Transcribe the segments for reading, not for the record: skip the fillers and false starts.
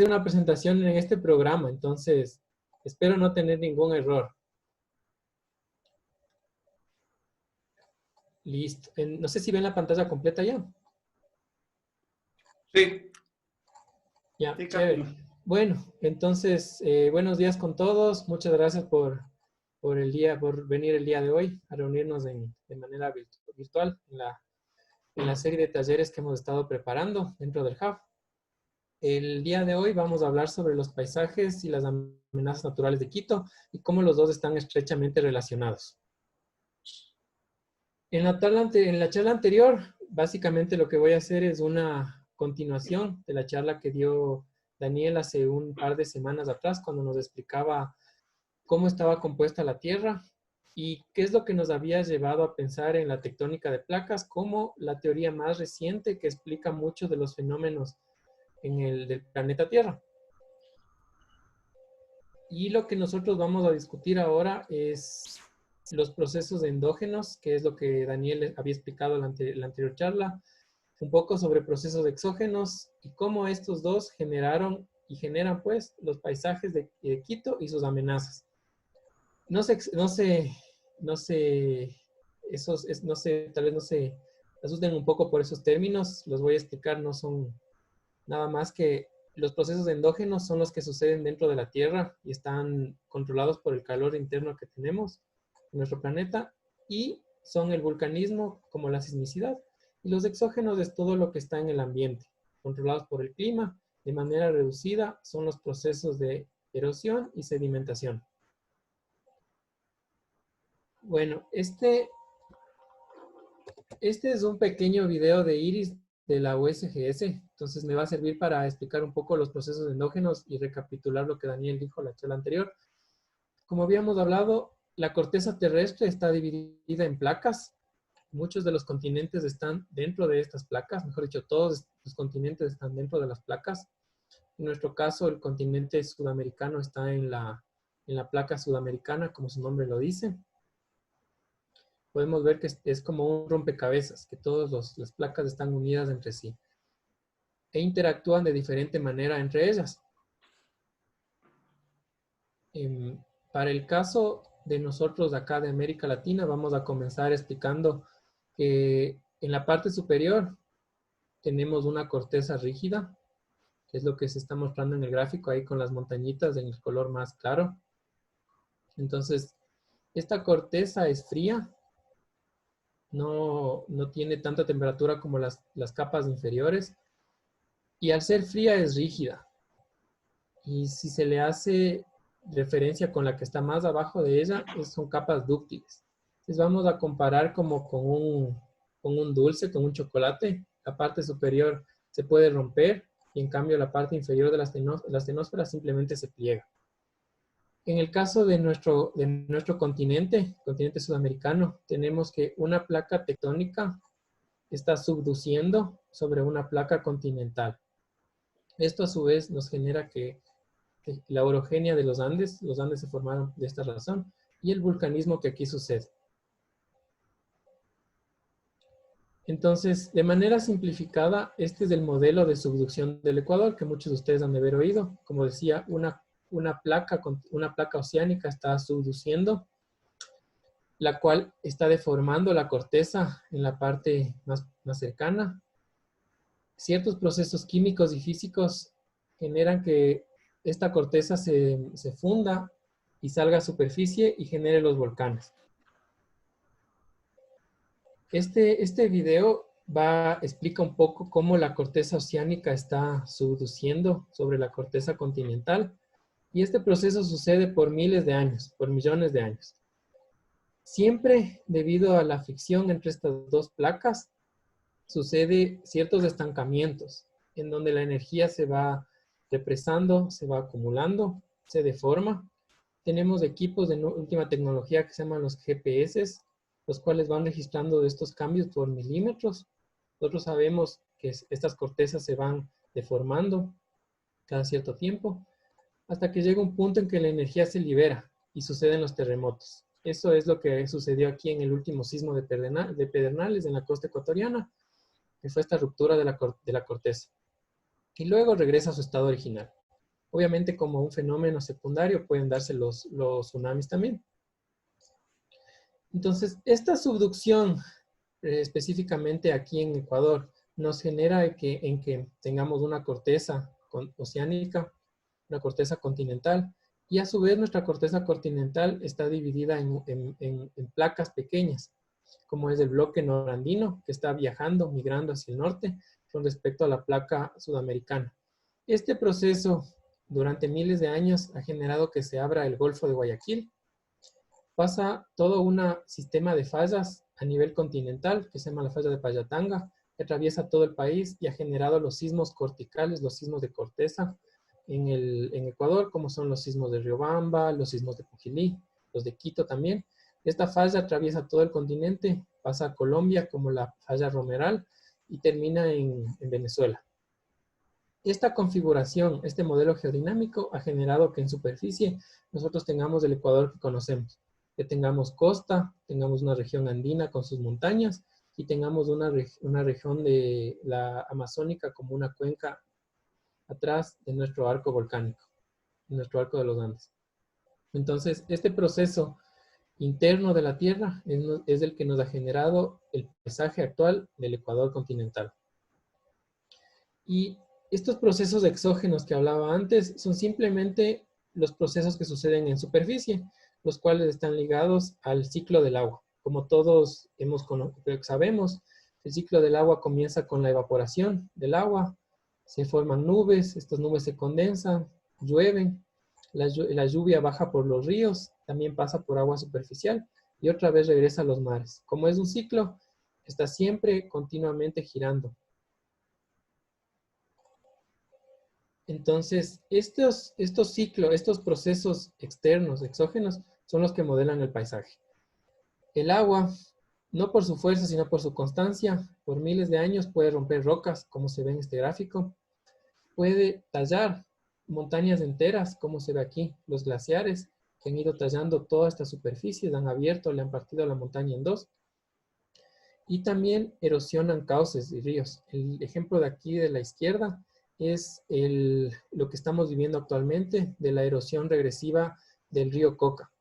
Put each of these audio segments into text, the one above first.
una presentación en este programa, entonces espero no tener ningún error. Listo. No sé si ven la pantalla completa ya. Sí. Ya, Sí, chévere. Camilo. Bueno, entonces, buenos días con todos. Muchas gracias por venir el día de hoy a reunirnos de manera virtual en la serie de talleres que hemos estado preparando dentro del Hub. El día de hoy vamos a hablar sobre los paisajes y las amenazas naturales de Quito y cómo los dos están estrechamente relacionados. En la charla anterior, básicamente lo que voy a hacer es una continuación de la charla que dio Daniel hace un par de semanas atrás, cuando nos explicaba cómo estaba compuesta la Tierra y qué es lo que nos había llevado a pensar en la tectónica de placas como la teoría más reciente que explica muchos de los fenómenos del planeta Tierra. Y lo que nosotros vamos a discutir ahora es los procesos endógenos, que es lo que Daniel había explicado en la anterior charla, un poco sobre procesos exógenos y cómo estos dos generaron y generan pues los paisajes de Quito y sus amenazas. No sé, tal vez no se asusten un poco por esos términos, los voy a explicar, no son nada más que los procesos endógenos son los que suceden dentro de la Tierra y están controlados por el calor interno que tenemos en nuestro planeta y son el vulcanismo como la sismicidad. Y los exógenos es todo lo que está en el ambiente, controlados por el clima de manera reducida, son los procesos de erosión y sedimentación. Bueno, este es un pequeño video de Iris de la USGS, entonces me va a servir para explicar un poco los procesos endógenos y recapitular lo que Daniel dijo en la charla anterior. Como habíamos hablado, la corteza terrestre está dividida en placas. Muchos de los continentes están dentro de estas placas, mejor dicho, todos los continentes están dentro de las placas. En nuestro caso, el continente sudamericano está en la placa sudamericana, como su nombre lo dice. Podemos ver que es como un rompecabezas, que todas las placas están unidas entre sí e interactúan de diferente manera entre ellas. Para el caso de nosotros de acá de América Latina, vamos a comenzar explicando que en la parte superior tenemos una corteza rígida, que es lo que se está mostrando en el gráfico ahí con las montañitas en el color más claro. Entonces, esta corteza es fría, no tiene tanta temperatura como las capas inferiores, y al ser fría es rígida. Y si se le hace referencia con la que está más abajo de ella, son capas dúctiles. Entonces vamos a comparar como con un dulce, con un chocolate. La parte superior se puede romper y en cambio la parte inferior de la astenosfera simplemente se pliega. En el caso de nuestro continente sudamericano, tenemos que una placa tectónica está subduciendo sobre una placa continental. Esto a su vez nos genera que la orogenia de los Andes se formaron de esta razón, y el vulcanismo que aquí sucede. Entonces, de manera simplificada, este es el modelo de subducción del Ecuador que muchos de ustedes han de haber oído. Como decía, una placa oceánica está subduciendo, la cual está deformando la corteza en la parte más cercana. Ciertos procesos químicos y físicos generan que esta corteza se funda y salga a superficie y genere los volcanes. Este video explica un poco cómo la corteza oceánica está subduciendo sobre la corteza continental, y este proceso sucede por miles de años, por millones de años. Siempre debido a la fricción entre estas dos placas, sucede ciertos estancamientos en donde la energía se va represando, se va acumulando, se deforma. Tenemos equipos de última tecnología que se llaman los GPS, los cuales van registrando estos cambios por milímetros. Nosotros sabemos que estas cortezas se van deformando cada cierto tiempo, hasta que llega un punto en que la energía se libera y suceden los terremotos. Eso es lo que sucedió aquí en el último sismo de Pedernales, en la costa ecuatoriana, que fue esta ruptura de la corteza. Y luego regresa a su estado original. Obviamente como un fenómeno secundario pueden darse los tsunamis también. Entonces, esta subducción, específicamente aquí en Ecuador, nos genera en que tengamos una corteza oceánica, una corteza continental, y a su vez nuestra corteza continental está dividida en placas pequeñas, como es el bloque norandino, que está viajando, migrando hacia el norte, con respecto a la placa sudamericana. Este proceso, durante miles de años, ha generado que se abra el Golfo de Guayaquil. Pasa todo un sistema de fallas a nivel continental, que se llama la falla de Payatanga, que atraviesa todo el país y ha generado los sismos corticales, los sismos de corteza en Ecuador, como son los sismos de Riobamba, los sismos de Pujilí, los de Quito también. Esta falla atraviesa todo el continente, pasa a Colombia como la falla Romeral y termina en Venezuela. Esta configuración, este modelo geodinámico ha generado que en superficie nosotros tengamos el Ecuador que conocemos, que tengamos costa, tengamos una región andina con sus montañas y tengamos una región de la amazónica como una cuenca atrás de nuestro arco volcánico, nuestro arco de los Andes. Entonces, este proceso interno de la Tierra es el que nos ha generado el paisaje actual del Ecuador continental. Y estos procesos exógenos que hablaba antes son simplemente los procesos que suceden en superficie, los cuales están ligados al ciclo del agua. Como todos sabemos, el ciclo del agua comienza con la evaporación del agua, se forman nubes, estas nubes se condensan, llueven, la lluvia baja por los ríos, también pasa por agua superficial y otra vez regresa a los mares. Como es un ciclo, está siempre continuamente girando. Entonces, estos ciclos, estos procesos externos, exógenos, son los que modelan el paisaje. El agua, no por su fuerza, sino por su constancia, por miles de años puede romper rocas, como se ve en este gráfico. Puede tallar montañas enteras, como se ve aquí, los glaciares, que han ido tallando toda esta superficie, han abierto, le han partido la montaña en dos. Y también erosionan cauces y ríos. El ejemplo de aquí de la izquierda es lo que estamos viviendo actualmente de la erosión regresiva del río Coca,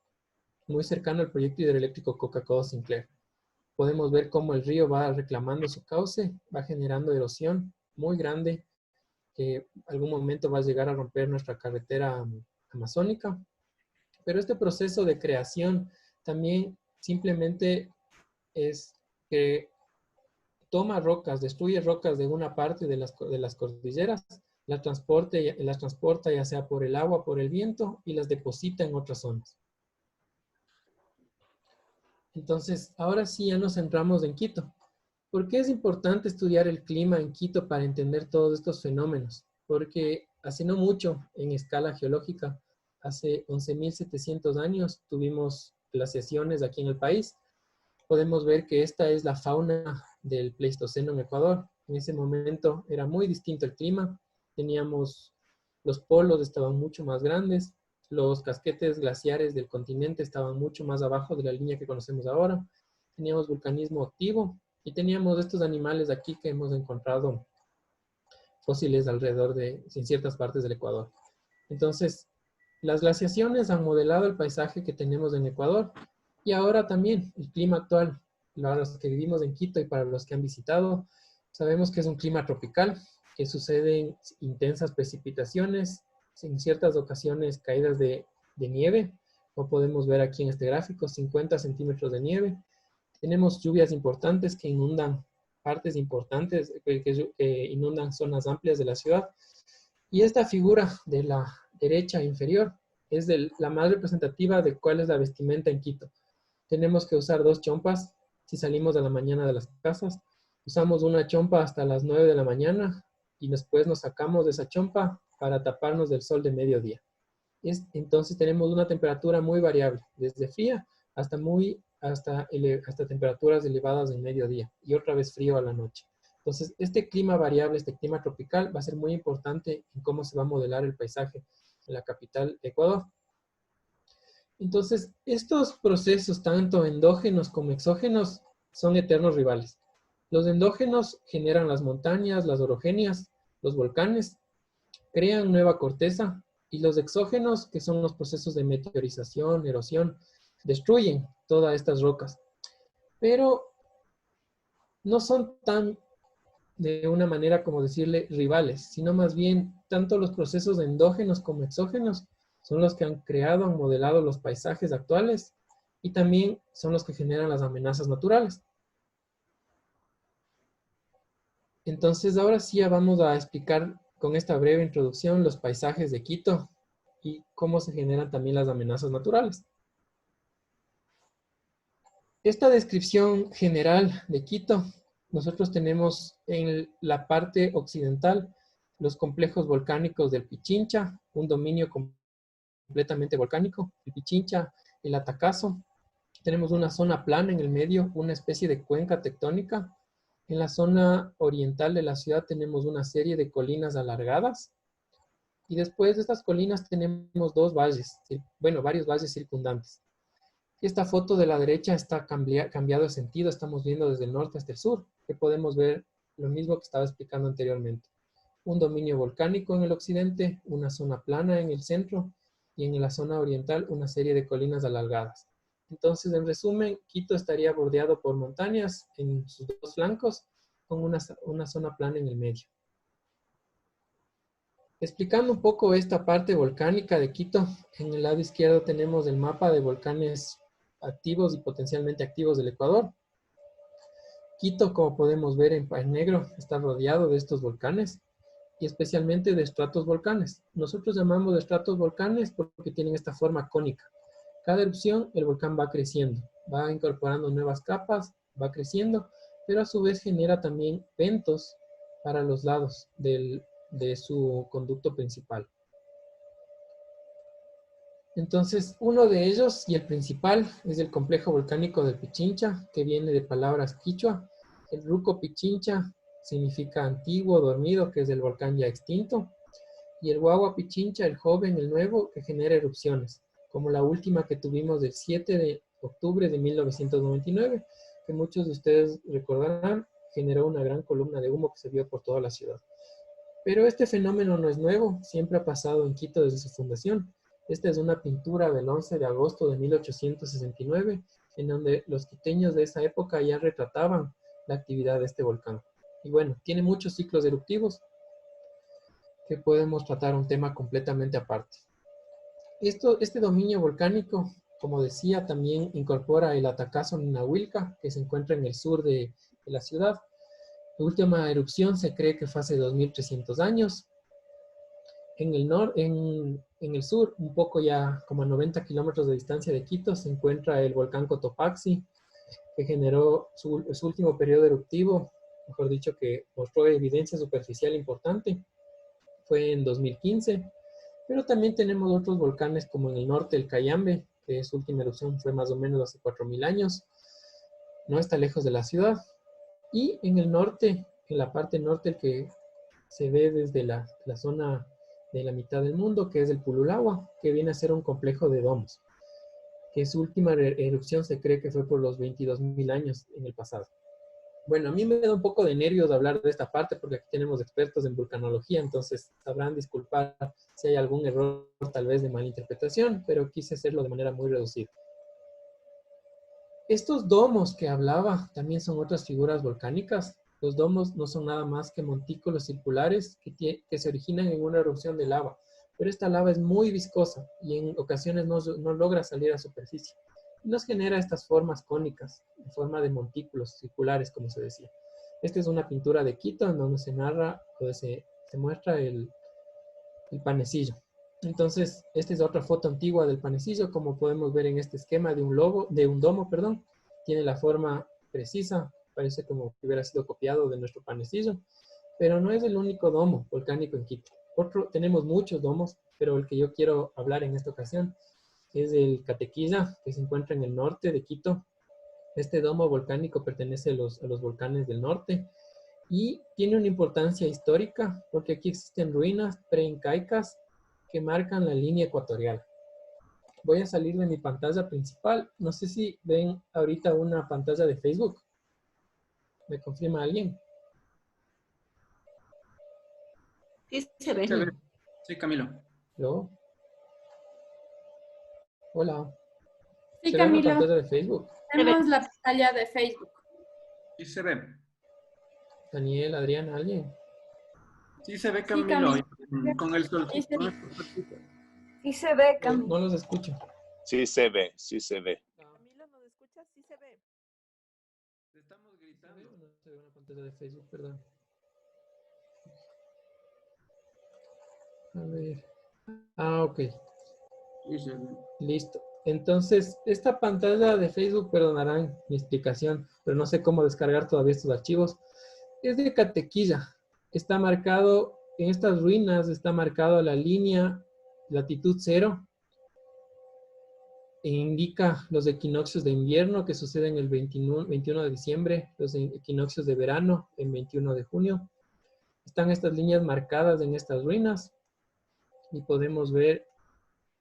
muy cercano al proyecto hidroeléctrico Coca-Cola Sinclair. Podemos ver cómo el río va reclamando su cauce, va generando erosión muy grande, que algún momento va a llegar a romper nuestra carretera amazónica. Pero este proceso de creación también simplemente es que toma rocas, destruye rocas de una parte de las cordilleras, las transporta ya sea por el agua, por el viento, y las deposita en otras zonas. Entonces, ahora sí ya nos centramos en Quito. ¿Por qué es importante estudiar el clima en Quito para entender todos estos fenómenos? Porque hace no mucho, en escala geológica, hace 11.700 años, tuvimos glaciaciones aquí en el país. Podemos ver que esta es la fauna del Pleistoceno en Ecuador. En ese momento era muy distinto el clima. Teníamos, los polos estaban mucho más grandes, los casquetes glaciares del continente estaban mucho más abajo de la línea que conocemos ahora. Teníamos vulcanismo activo y teníamos estos animales aquí que hemos encontrado fósiles alrededor en ciertas partes del Ecuador. Entonces, las glaciaciones han modelado el paisaje que tenemos en Ecuador. Y ahora también el clima actual, para los que vivimos en Quito y para los que han visitado, sabemos que es un clima tropical, que suceden intensas precipitaciones, en ciertas ocasiones caídas de nieve, como podemos ver aquí en este gráfico, 50 centímetros de nieve. Tenemos lluvias importantes que inundan partes importantes, que inundan zonas amplias de la ciudad. Y esta figura de la derecha inferior es la más representativa de cuál es la vestimenta en Quito. Tenemos que usar dos chompas si salimos a la mañana de las casas. Usamos una chompa hasta las 9 de la mañana y después nos sacamos de esa chompa para taparnos del sol de mediodía. Entonces tenemos una temperatura muy variable, desde fría hasta temperaturas elevadas en mediodía y otra vez frío a la noche. Entonces este clima variable, este clima tropical va a ser muy importante en cómo se va a modelar el paisaje en la capital de Ecuador. Entonces, estos procesos, tanto endógenos como exógenos, son eternos rivales. Los endógenos generan las montañas, las orogenias, los volcanes, crean nueva corteza Y los exógenos, que son los procesos de meteorización, erosión, destruyen todas estas rocas. Pero no son tan de una manera como decirle rivales, sino más bien tanto los procesos endógenos como exógenos son los que han creado, han modelado los paisajes actuales y también son los que generan las amenazas naturales. Entonces ahora sí ya vamos a explicar con esta breve introducción los paisajes de Quito y cómo se generan también las amenazas naturales. Esta descripción general de Quito, nosotros tenemos en la parte occidental los complejos volcánicos del Pichincha, un dominio completamente volcánico, el Pichincha, el Atacazo. Tenemos una zona plana en el medio, una especie de cuenca tectónica. En la zona oriental de la ciudad tenemos una serie de colinas alargadas. Y después de estas colinas tenemos dos valles, bueno, varios valles circundantes. Esta foto de la derecha está cambiado de sentido, estamos viendo desde el norte hasta el sur, que podemos ver lo mismo que estaba explicando anteriormente. Un dominio volcánico en el occidente, una zona plana en el centro y en la zona oriental una serie de colinas alargadas. Entonces, en resumen, Quito estaría bordeado por montañas en sus dos flancos con una zona plana en el medio. Explicando un poco esta parte volcánica de Quito, en el lado izquierdo tenemos el mapa de volcanes activos y potencialmente activos del Ecuador. Quito, como podemos ver en negro, está rodeado de estos volcanes y especialmente de estratos-volcanes. Nosotros llamamos de estratos-volcanes porque tienen esta forma cónica. Cada erupción, el volcán va creciendo, va incorporando nuevas capas, va creciendo, pero a su vez genera también ventos para los lados de su conducto principal. Entonces, uno de ellos y el principal es el complejo volcánico del Pichincha, que viene de palabras quichua. El Ruco Pichincha significa antiguo, dormido, que es el volcán ya extinto. Y el Guagua Pichincha, el joven, el nuevo, que genera erupciones, como la última que tuvimos del 7 de octubre de 1999, que muchos de ustedes recordarán, generó una gran columna de humo que se vio por toda la ciudad. Pero este fenómeno no es nuevo, siempre ha pasado en Quito desde su fundación. Esta es una pintura del 11 de agosto de 1869, en donde los quiteños de esa época ya retrataban la actividad de este volcán. Y bueno, tiene muchos ciclos eruptivos que podemos tratar un tema completamente aparte. Este dominio volcánico, como decía, también incorpora el Atacazo Ninahuilca, que se encuentra en el sur de la ciudad. La última erupción se cree que fue hace 2300 años. En el sur, un poco ya como a 90 kilómetros de distancia de Quito, se encuentra el volcán Cotopaxi, que generó su último periodo eruptivo, mejor dicho, que mostró evidencia superficial importante. Fue en 2015, pero también tenemos otros volcanes como en el norte, el Cayambe, que su última erupción fue más o menos hace 4000 años, no está lejos de la ciudad. Y en el norte, en la parte norte, el que se ve desde la zona de la mitad del mundo, que es el Pululagua, que viene a ser un complejo de domos, que su última erupción se cree que fue por los 22.000 años en el pasado. Bueno, a mí me da un poco de nervios hablar de esta parte porque aquí tenemos expertos en vulcanología, entonces sabrán disculpar si hay algún error tal vez de malinterpretación, pero quise hacerlo de manera muy reducida. Estos domos que hablaba también son otras figuras volcánicas. Los domos no son nada más que montículos circulares que se originan en una erupción de lava, pero esta lava es muy viscosa y en ocasiones no logra salir a superficie. Y nos genera estas formas cónicas, en forma de montículos circulares, como se decía. Esta es una pintura de Quito en donde se narra, donde se muestra el panecillo. Entonces, esta es otra foto antigua del panecillo, como podemos ver en este esquema de un domo, perdón. Tiene la forma precisa, parece como que hubiera sido copiado de nuestro panecillo, pero no es el único domo volcánico en Quito. Tenemos muchos domos, pero el que yo quiero hablar en esta ocasión es el Catequilla, que se encuentra en el norte de Quito. Este domo volcánico pertenece a los volcanes del norte y tiene una importancia histórica porque aquí existen ruinas preincaicas que marcan la línea ecuatorial. Voy a salir de mi pantalla principal. No sé si ven ahorita una pantalla de Facebook. ¿Me confirma alguien? Sí, se ve. Sí, Camilo. ¿Lo? Hola. Sí, ¿Será una Camilo, pantalla de Facebook? tenemos la pantalla de Facebook. Sí se ve. Daniel, Adrián, ¿alguien? Sí se ve, Sí, Camilo. Camilo. Con el Sí, solcito. se Con ve. el solcito. Sí se ve, No, Cami. no los escucho. Sí se ve, sí se ve. Camilo, ¿nos escuchas? Sí se ve. Te estamos ¿Se ve gritando. o no se ve una pantalla de Facebook? Perdón. A ver. Ah, ok. Sí se ve. Listo. Entonces, esta pantalla de Facebook, perdonarán mi explicación, pero no sé cómo descargar todavía estos archivos. Es de Catequilla. Está marcado, en estas ruinas está marcado la línea latitud 0. E indica los equinoccios de invierno que suceden el 21 de diciembre, los equinoccios de verano en 21 de junio. Están estas líneas marcadas en estas ruinas y podemos ver,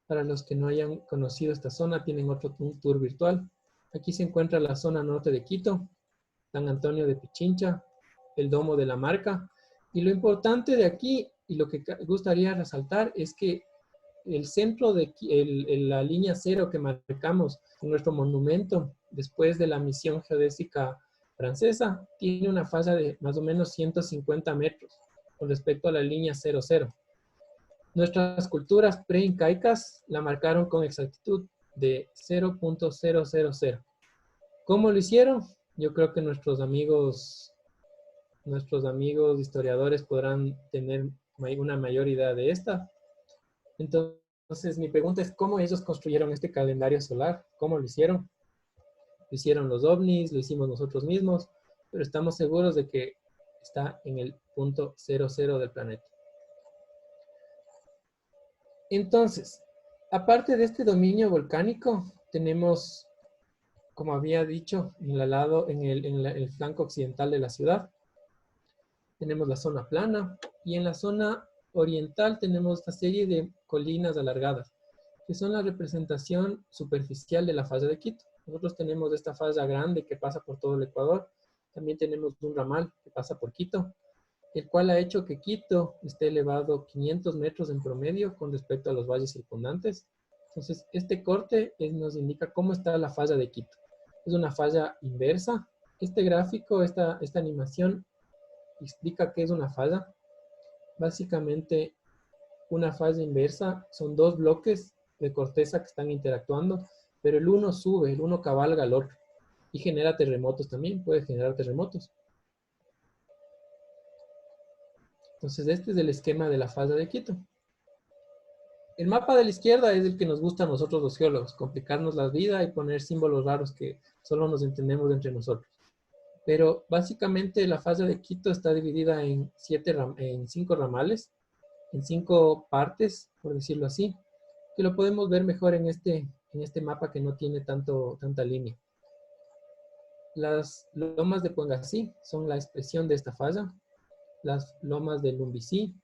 para los que no hayan conocido esta zona, tienen un tour virtual. Aquí se encuentra la zona norte de Quito, San Antonio de Pichincha, el Domo de la Marca. Y lo importante de aquí, y lo que gustaría resaltar, es que el centro de la línea 0 que marcamos en nuestro monumento después de la misión geodésica francesa tiene una falla de más o menos 150 metros con respecto a la línea 00. Nuestras culturas preincaicas la marcaron con exactitud de 0.000. ¿Cómo lo hicieron? Yo creo que nuestros amigos historiadores podrán tener una mayor idea de esta. Entonces, mi pregunta es, ¿cómo ellos construyeron este calendario solar? ¿Cómo lo hicieron? Lo hicieron los ovnis, lo hicimos nosotros mismos, pero estamos seguros de que está en el punto 00 del planeta. Entonces, aparte de este dominio volcánico, tenemos, como había dicho, en el flanco occidental de la ciudad, tenemos la zona plana y en la zona oriental tenemos esta serie de colinas alargadas, que son la representación superficial de la falla de Quito. Nosotros tenemos esta falla grande que pasa por todo el Ecuador, también tenemos un ramal que pasa por Quito, el cual ha hecho que Quito esté elevado 500 metros en promedio con respecto a los valles circundantes. Entonces, este corte nos indica cómo está la falla de Quito. Es una falla inversa. Este gráfico, esta animación, explica qué es una falla. Básicamente, una falla inversa son dos bloques de corteza que están interactuando, pero el uno sube, el uno cabalga al otro y genera terremotos también, puede generar terremotos. Entonces, este es el esquema de la falla de Quito. El mapa de la izquierda es el que nos gusta a nosotros los geólogos, complicarnos la vida y poner símbolos raros que solo nos entendemos entre nosotros. Pero básicamente la falla de Quito está dividida en 5 ramales, en 5 partes, por decirlo así, que lo podemos ver mejor en este mapa que no tiene tanta línea. Las lomas de Puengasí son la expresión de esta falla, las lomas de Lumbicí,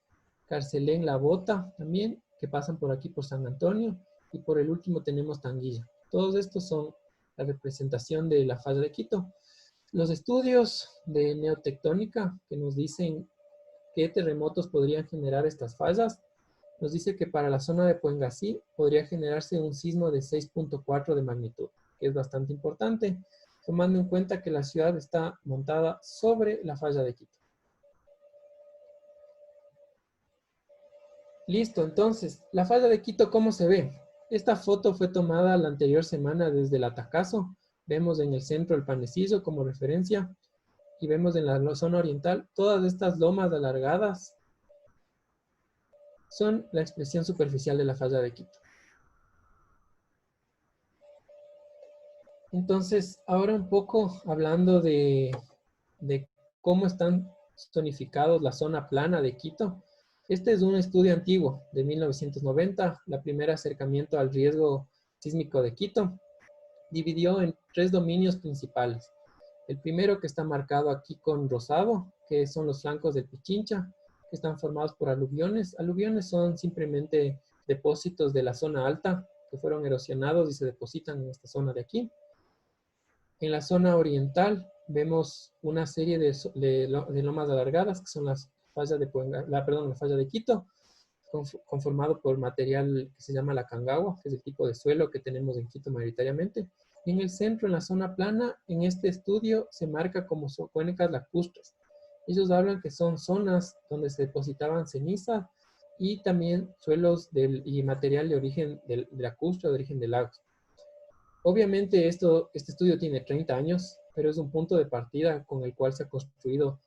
Carcelén, La Bota también, que pasan por aquí por San Antonio, y por el último tenemos Tanguilla. Todos estos son la representación de la falla de Quito. Los estudios de neotectónica que nos dicen qué terremotos podrían generar estas fallas, nos dice que para la zona de Puengasí podría generarse un sismo de 6.4 de magnitud, que es bastante importante, tomando en cuenta que la ciudad está montada sobre la falla de Quito. Listo, entonces, la falla de Quito, ¿cómo se ve? Esta foto fue tomada la anterior semana desde el Atacazo. Vemos en el centro el Panecillo como referencia y vemos en la zona oriental todas estas lomas alargadas son la expresión superficial de la falla de Quito. Entonces, ahora un poco hablando de cómo están zonificados la zona plana de Quito. Este es un estudio antiguo de 1990, la primer acercamiento al riesgo sísmico de Quito. Dividió en 3 dominios principales. El primero que está marcado aquí con rosado, que son los flancos del Pichincha, que están formados por aluviones. Aluviones son simplemente depósitos de la zona alta que fueron erosionados y se depositan en esta zona de aquí. En la zona oriental vemos una serie de lomas alargadas, que son las fallas la falla de Quito, conformado por material que se llama la cangagua, que es el tipo de suelo que tenemos en Quito mayoritariamente. Y en el centro, en la zona plana, en este estudio se marca como cuencas lacustres. Ellos hablan que son zonas donde se depositaban ceniza y también suelos y material de origen lacustre, de origen de lagos. Obviamente este estudio tiene 30 años, pero es un punto de partida con el cual se ha construido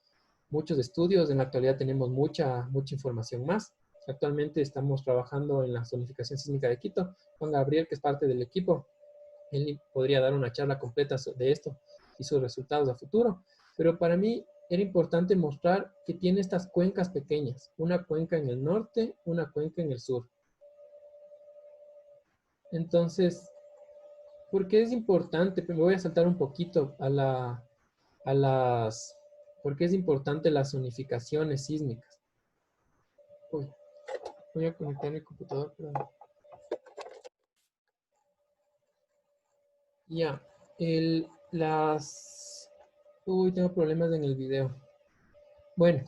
muchos estudios. En la actualidad tenemos mucha información más. Actualmente estamos trabajando en la zonificación sísmica de Quito. Juan Gabriel, que es parte del equipo, él podría dar una charla completa de esto y sus resultados a futuro. Pero para mí era importante mostrar que tiene estas cuencas pequeñas. Una cuenca en el norte, una cuenca en el sur. Entonces, ¿por qué es importante? Me voy a saltar un poquito ¿por qué es importante las zonificaciones sísmicas? Uy, voy a conectar mi computador, perdón. Ya, uy, tengo problemas en el video. Bueno,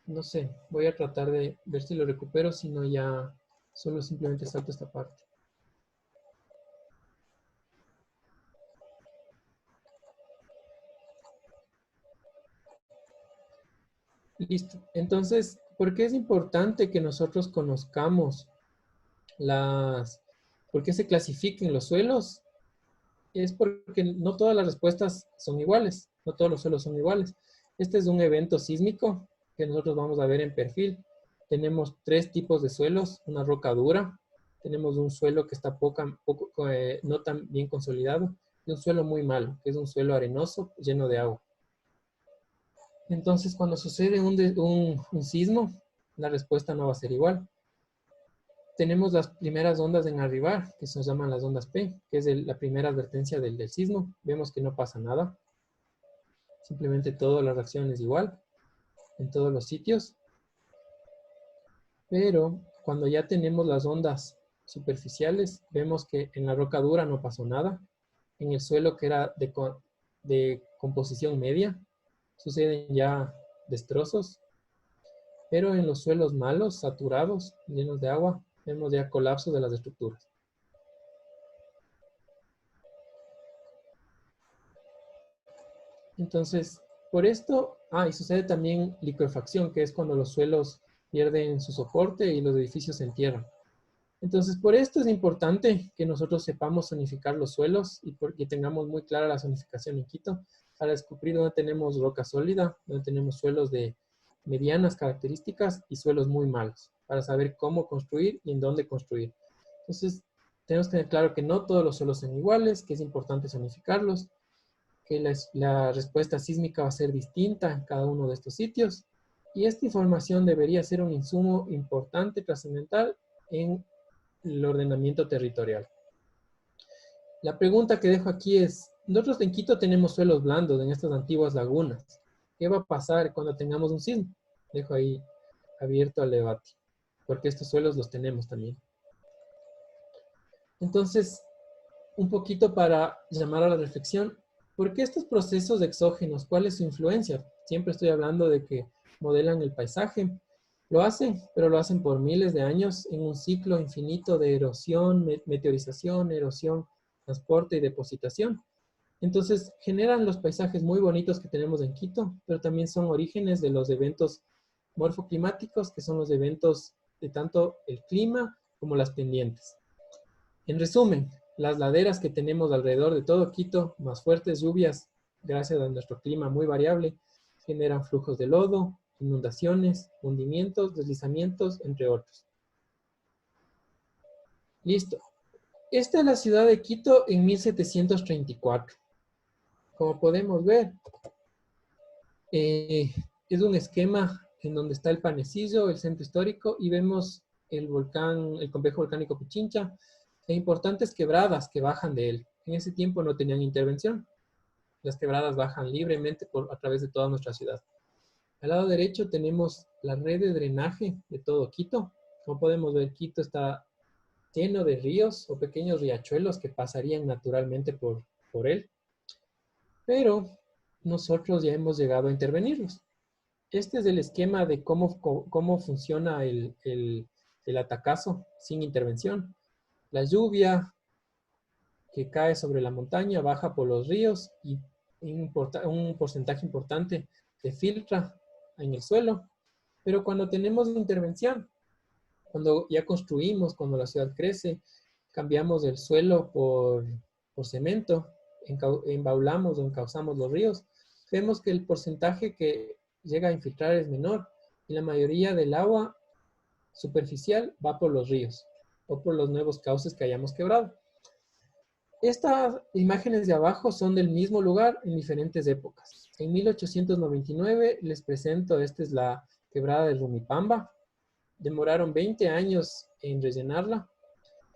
no sé, voy a tratar de ver si lo recupero, si no ya solo simplemente salto esta parte. Listo. Entonces, ¿por qué es importante que nosotros conozcamos por qué se clasifiquen los suelos? Es porque no todas las respuestas son iguales, no todos los suelos son iguales. Este es un evento sísmico que nosotros vamos a ver en perfil. Tenemos 3 tipos de suelos, una roca dura, tenemos un suelo que está no tan bien consolidado, y un suelo muy malo, que es un suelo arenoso lleno de agua. Entonces, cuando sucede un sismo, la respuesta no va a ser igual. Tenemos las primeras ondas en arribar, que se llaman las ondas P, que es la primera advertencia del sismo. Vemos que no pasa nada. Simplemente toda la reacción es igual en todos los sitios. Pero cuando ya tenemos las ondas superficiales, vemos que en la roca dura no pasó nada. En el suelo que era de composición media, suceden ya destrozos. Pero en los suelos malos, saturados, llenos de agua, vemos ya colapso de las estructuras. Entonces, por esto, y sucede también liquefacción, que es cuando los suelos pierden su soporte y los edificios se entierran. Entonces, por esto es importante que nosotros sepamos zonificar los suelos y porque tengamos muy clara la zonificación en Quito para descubrir dónde tenemos roca sólida, dónde tenemos suelos de medianas características y suelos muy malos, para saber cómo construir y en dónde construir. Entonces, tenemos que tener claro que no todos los suelos son iguales, que es importante zonificarlos, que la respuesta sísmica va a ser distinta en cada uno de estos sitios, y esta información debería ser un insumo importante, trascendental en el ordenamiento territorial. La pregunta que dejo aquí es, nosotros en Quito tenemos suelos blandos en estas antiguas lagunas. ¿Qué va a pasar cuando tengamos un sismo? Dejo ahí abierto al debate, porque estos suelos los tenemos también. Entonces, un poquito para llamar a la reflexión, ¿por qué estos procesos exógenos? ¿Cuál es su influencia? Siempre estoy hablando de que modelan el paisaje. Lo hacen, pero lo hacen por miles de años en un ciclo infinito de erosión, meteorización, erosión, transporte y depositación. Entonces, generan los paisajes muy bonitos que tenemos en Quito, pero también son orígenes de los eventos morfoclimáticos, que son los eventos de tanto el clima como las pendientes. En resumen, las laderas que tenemos alrededor de todo Quito, más fuertes lluvias, gracias a nuestro clima muy variable, generan flujos de lodo, inundaciones, hundimientos, deslizamientos, entre otros. Listo. Esta es la ciudad de Quito en 1734. Como podemos ver, es un esquema en donde está el Panecillo, el centro histórico, y vemos el complejo volcánico Pichincha, e importantes quebradas que bajan de él. En ese tiempo no tenían intervención. Las quebradas bajan libremente a través de toda nuestra ciudad. Al lado derecho tenemos la red de drenaje de todo Quito. Como podemos ver, Quito está lleno de ríos o pequeños riachuelos que pasarían naturalmente por él. Pero nosotros ya hemos llegado a intervenirlos. Este es el esquema de cómo funciona el el atacazo sin intervención. La lluvia que cae sobre la montaña baja por los ríos y un porcentaje importante se filtra en el suelo. Pero cuando tenemos intervención, cuando ya construimos, cuando la ciudad crece, cambiamos el suelo por cemento, embaulamos o encauzamos los ríos, vemos que el porcentaje que llega a infiltrar es menor y la mayoría del agua superficial va por los ríos o por los nuevos cauces que hayamos quebrado. Estas imágenes de abajo son del mismo lugar en diferentes épocas. En 1899 les presento, esta es la quebrada de Rumipamba. Demoraron 20 años en rellenarla.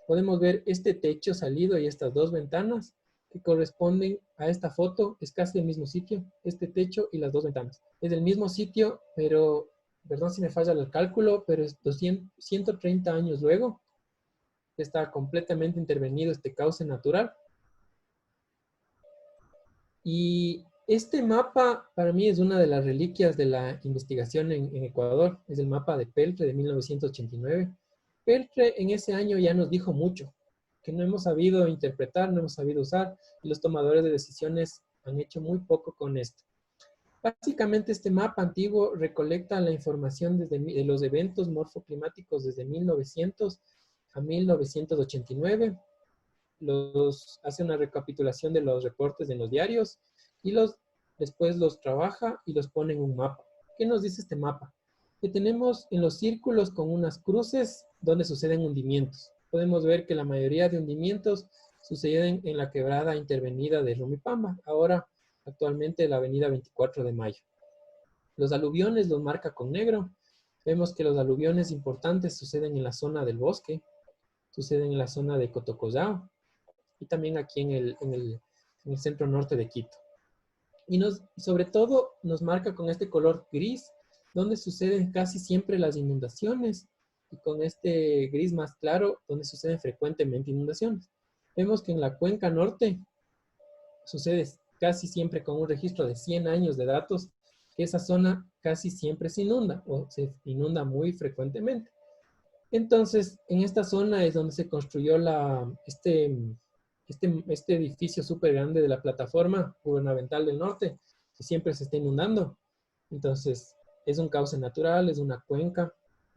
Podemos ver este techo salido y estas dos ventanas que corresponden a esta foto. Es casi el mismo sitio, este techo y las dos ventanas. Es el mismo sitio, pero, perdón si me falla el cálculo, pero es 130 años luego. Está completamente intervenido este cauce natural. Y este mapa para mí es una de las reliquias de la investigación en Ecuador. Es el mapa de Peltre de 1989. Peltre en ese año ya nos dijo mucho, que no hemos sabido interpretar, no hemos sabido usar, y los tomadores de decisiones han hecho muy poco con esto. Básicamente este mapa antiguo recolecta la información de los eventos morfoclimáticos desde 1900 a 1989, hace una recapitulación de los reportes en los diarios y después los trabaja y los pone en un mapa. ¿Qué nos dice este mapa? Que tenemos en los círculos con unas cruces donde suceden hundimientos. Podemos ver que la mayoría de hundimientos suceden en la quebrada intervenida de Rumipamba, ahora actualmente la avenida 24 de Mayo. Los aluviones los marca con negro. Vemos que los aluviones importantes suceden en la zona del bosque, suceden en la zona de Cotocollao y también aquí en el centro norte de Quito. Y sobre todo nos marca con este color gris, donde suceden casi siempre las inundaciones, y con este gris más claro, donde suceden frecuentemente inundaciones. Vemos que en la cuenca norte sucede casi siempre con un registro de 100 años de datos, que esa zona casi siempre se inunda, o se inunda muy frecuentemente. Entonces, en esta zona es donde se construyó este edificio súper grande de la plataforma gubernamental del norte, que siempre se está inundando. Entonces, es un cauce natural, es una cuenca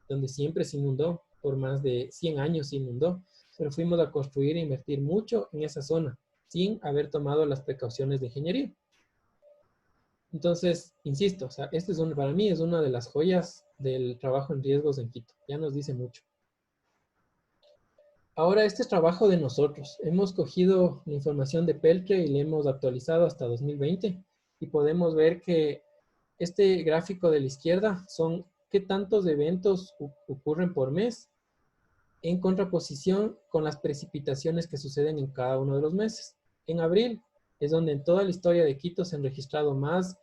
donde siempre se inundó, por más de 100 años se inundó, pero fuimos a construir e invertir mucho en esa zona, sin haber tomado las precauciones de ingeniería. Entonces, insisto, o sea, para mí es una de las joyas del trabajo en riesgos en Quito. Ya nos dice mucho. Ahora, este es trabajo de nosotros. Hemos cogido la información de Peltre y la hemos actualizado hasta 2020 y podemos ver que este gráfico de la izquierda son qué tantos eventos ocurren por mes en contraposición con las precipitaciones que suceden en cada uno de los meses. En abril es donde en toda la historia de Quito se han registrado más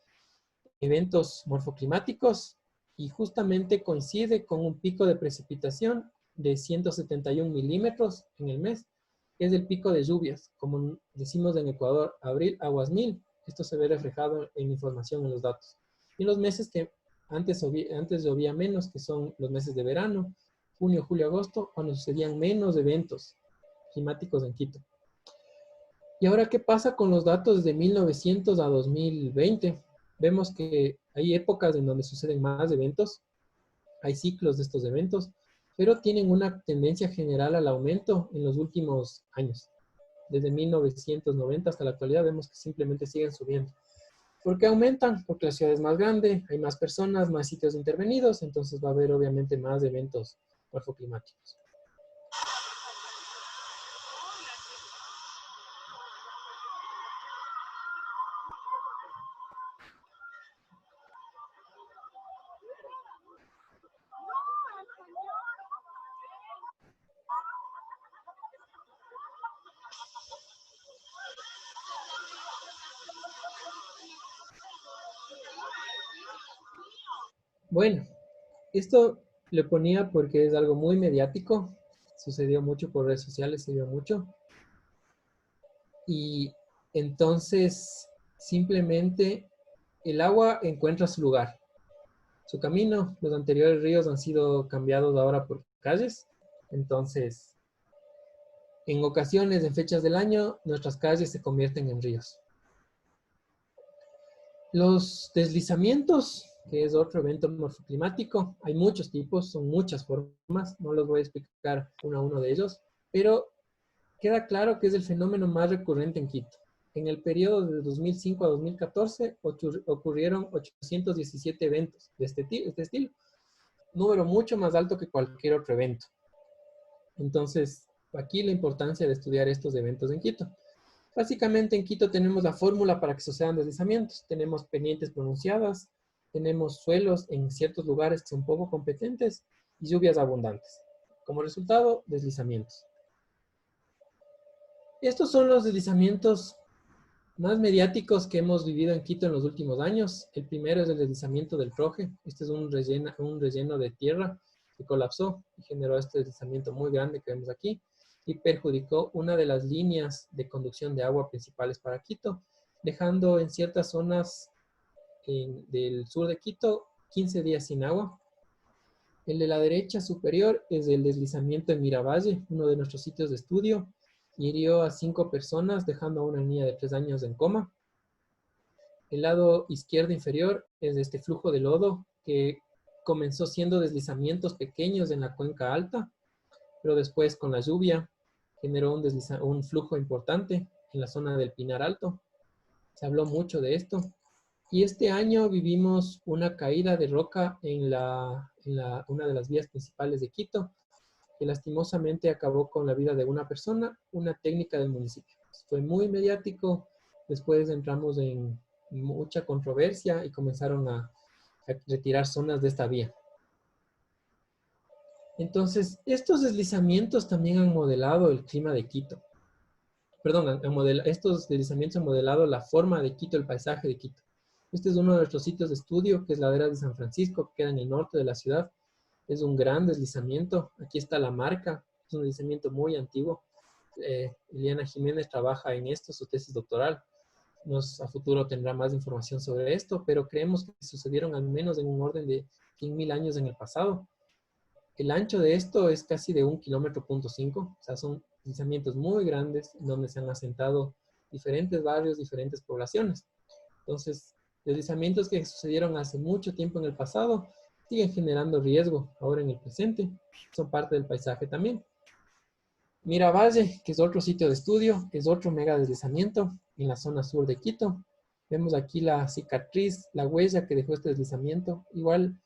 eventos morfoclimáticos y justamente coincide con un pico de precipitación de 171 milímetros en el mes, que es el pico de lluvias. Como decimos en Ecuador, abril, aguas mil. Esto se ve reflejado en información en los datos. Y los meses que antes llovía menos, que son los meses de verano, junio, julio, agosto, cuando sucedían menos eventos climáticos en Quito. Y ahora, ¿qué pasa con los datos de 1900 a 2020? Vemos que hay épocas en donde suceden más eventos, hay ciclos de estos eventos, pero tienen una tendencia general al aumento en los últimos años. Desde 1990 hasta la actualidad vemos que simplemente siguen subiendo. ¿Por qué aumentan? Porque la ciudad es más grande, hay más personas, más sitios intervenidos, entonces va a haber obviamente más eventos morfoclimáticos. Bueno, esto le ponía porque es algo muy mediático, sucedió mucho por redes sociales, se vio mucho. Y entonces simplemente el agua encuentra su lugar, su camino. Los anteriores ríos han sido cambiados ahora por calles. Entonces, en ocasiones, en fechas del año, nuestras calles se convierten en ríos. Los deslizamientos, que es otro evento morfoclimático, hay muchos tipos, son muchas formas, no los voy a explicar uno a uno de ellos, pero queda claro que es el fenómeno más recurrente en Quito. En el periodo de 2005 a 2014 ocurrieron 817 eventos de este estilo, número mucho más alto que cualquier otro evento. Entonces, aquí la importancia de estudiar estos eventos en Quito. Básicamente en Quito tenemos la fórmula para que sucedan deslizamientos. Tenemos pendientes pronunciadas, tenemos suelos en ciertos lugares que son poco competentes y lluvias abundantes. Como resultado, deslizamientos. Estos son los deslizamientos más mediáticos que hemos vivido en Quito en los últimos años. El primero es el deslizamiento del Troje. Este es un relleno de tierra que colapsó y generó este deslizamiento muy grande que vemos aquí y perjudicó una de las líneas de conducción de agua principales para Quito, dejando en ciertas zonas del sur de Quito 15 días sin agua. El de la derecha superior es el deslizamiento en Miravalle, uno de nuestros sitios de estudio. Hirió a 5 personas, dejando a una niña de 3 años en coma. El lado izquierdo inferior es este flujo de lodo que comenzó siendo deslizamientos pequeños en la cuenca alta, pero después con la lluvia generó un flujo importante en la zona del Pinar Alto. Se habló mucho de esto. Y este año vivimos una caída de roca en una de las vías principales de Quito, que lastimosamente acabó con la vida de una persona, una técnica del municipio. Fue muy mediático, después entramos en mucha controversia y comenzaron a retirar zonas de esta vía. Entonces, estos deslizamientos también han modelado el clima de Quito. Perdón, estos deslizamientos han modelado la forma de Quito, el paisaje de Quito. Este es uno de nuestros sitios de estudio, que es Laderas de San Francisco, que queda en el norte de la ciudad. Es un gran deslizamiento. Aquí está la marca. Es un deslizamiento muy antiguo. Liliana Jiménez trabaja en esto, su tesis doctoral. A futuro tendrá más información sobre esto, pero creemos que sucedieron al menos en un orden de 100.000 años en el pasado. El ancho de esto es casi de 1,5 kilómetros. O sea, son deslizamientos muy grandes en donde se han asentado diferentes barrios, diferentes poblaciones. Entonces, deslizamientos que sucedieron hace mucho tiempo en el pasado siguen generando riesgo ahora en el presente. Son parte del paisaje también. Miravalle, que es otro sitio de estudio, es otro mega deslizamiento en la zona sur de Quito. Vemos aquí la cicatriz, la huella que dejó este deslizamiento. Igual,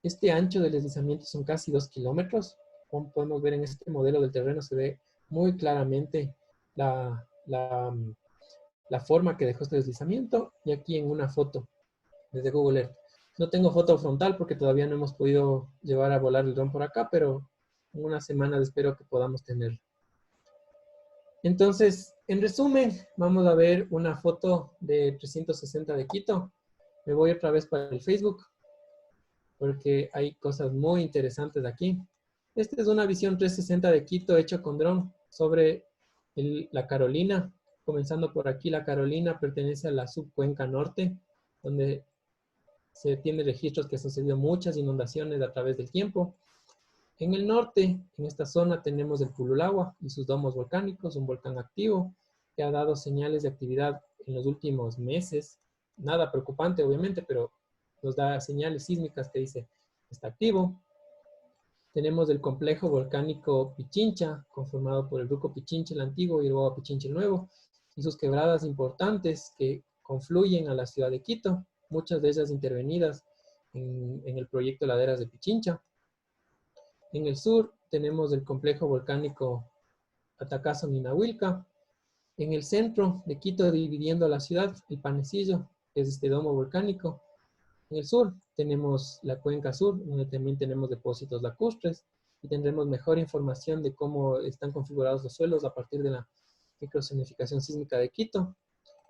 este ancho del deslizamiento son casi 2 kilómetros. Como podemos ver en este modelo del terreno, se ve muy claramente la forma que dejó este deslizamiento. Y aquí en una foto desde Google Earth. No tengo foto frontal porque todavía no hemos podido llevar a volar el dron por acá, pero en unas semanas espero que podamos tenerlo. Entonces, en resumen, vamos a ver una foto de 360 de Quito. Me voy otra vez para el Facebook, porque hay cosas muy interesantes aquí. Esta es una visión 360 de Quito hecho con dron sobre la Carolina. Comenzando por aquí, la Carolina pertenece a la subcuenca norte, donde se tiene registros que han sucedido muchas inundaciones a través del tiempo. En el norte, en esta zona, tenemos el Pululagua y sus domos volcánicos, un volcán activo que ha dado señales de actividad en los últimos meses. Nada preocupante, obviamente, pero nos da señales sísmicas que dice está activo. Tenemos el complejo volcánico Pichincha, conformado por el Ruco Pichincha el antiguo y el Huaua Pichincha el nuevo, y sus quebradas importantes que confluyen a la ciudad de Quito, muchas de ellas intervenidas en el proyecto Laderas de Pichincha. En el sur tenemos el complejo volcánico Atacazo-Ninahuilca. En el centro de Quito, dividiendo la ciudad, el Panecillo, que es este domo volcánico. En el sur tenemos la cuenca sur, donde también tenemos depósitos lacustres, y tendremos mejor información de cómo están configurados los suelos a partir de la microzonificación sísmica de Quito.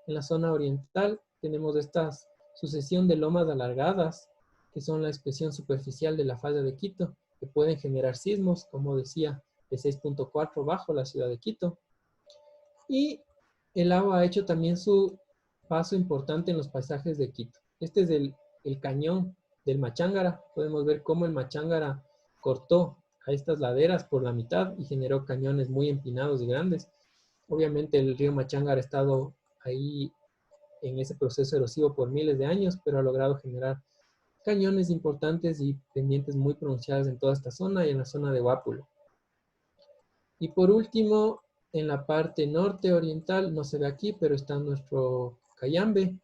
En la zona oriental tenemos esta sucesión de lomas alargadas, que son la expresión superficial de la falla de Quito, que pueden generar sismos, como decía, de 6.4 bajo la ciudad de Quito. Y el agua ha hecho también su paso importante en los paisajes de Quito. Este es el cañón del Machángara. Podemos ver cómo el Machángara cortó a estas laderas por la mitad y generó cañones muy empinados y grandes. Obviamente el río Machángar ha estado ahí en ese proceso erosivo por miles de años, pero ha logrado generar cañones importantes y pendientes muy pronunciadas en toda esta zona y en la zona de Huápulo. Y por último, en la parte norte oriental, no se ve aquí, pero está nuestro Cayambe.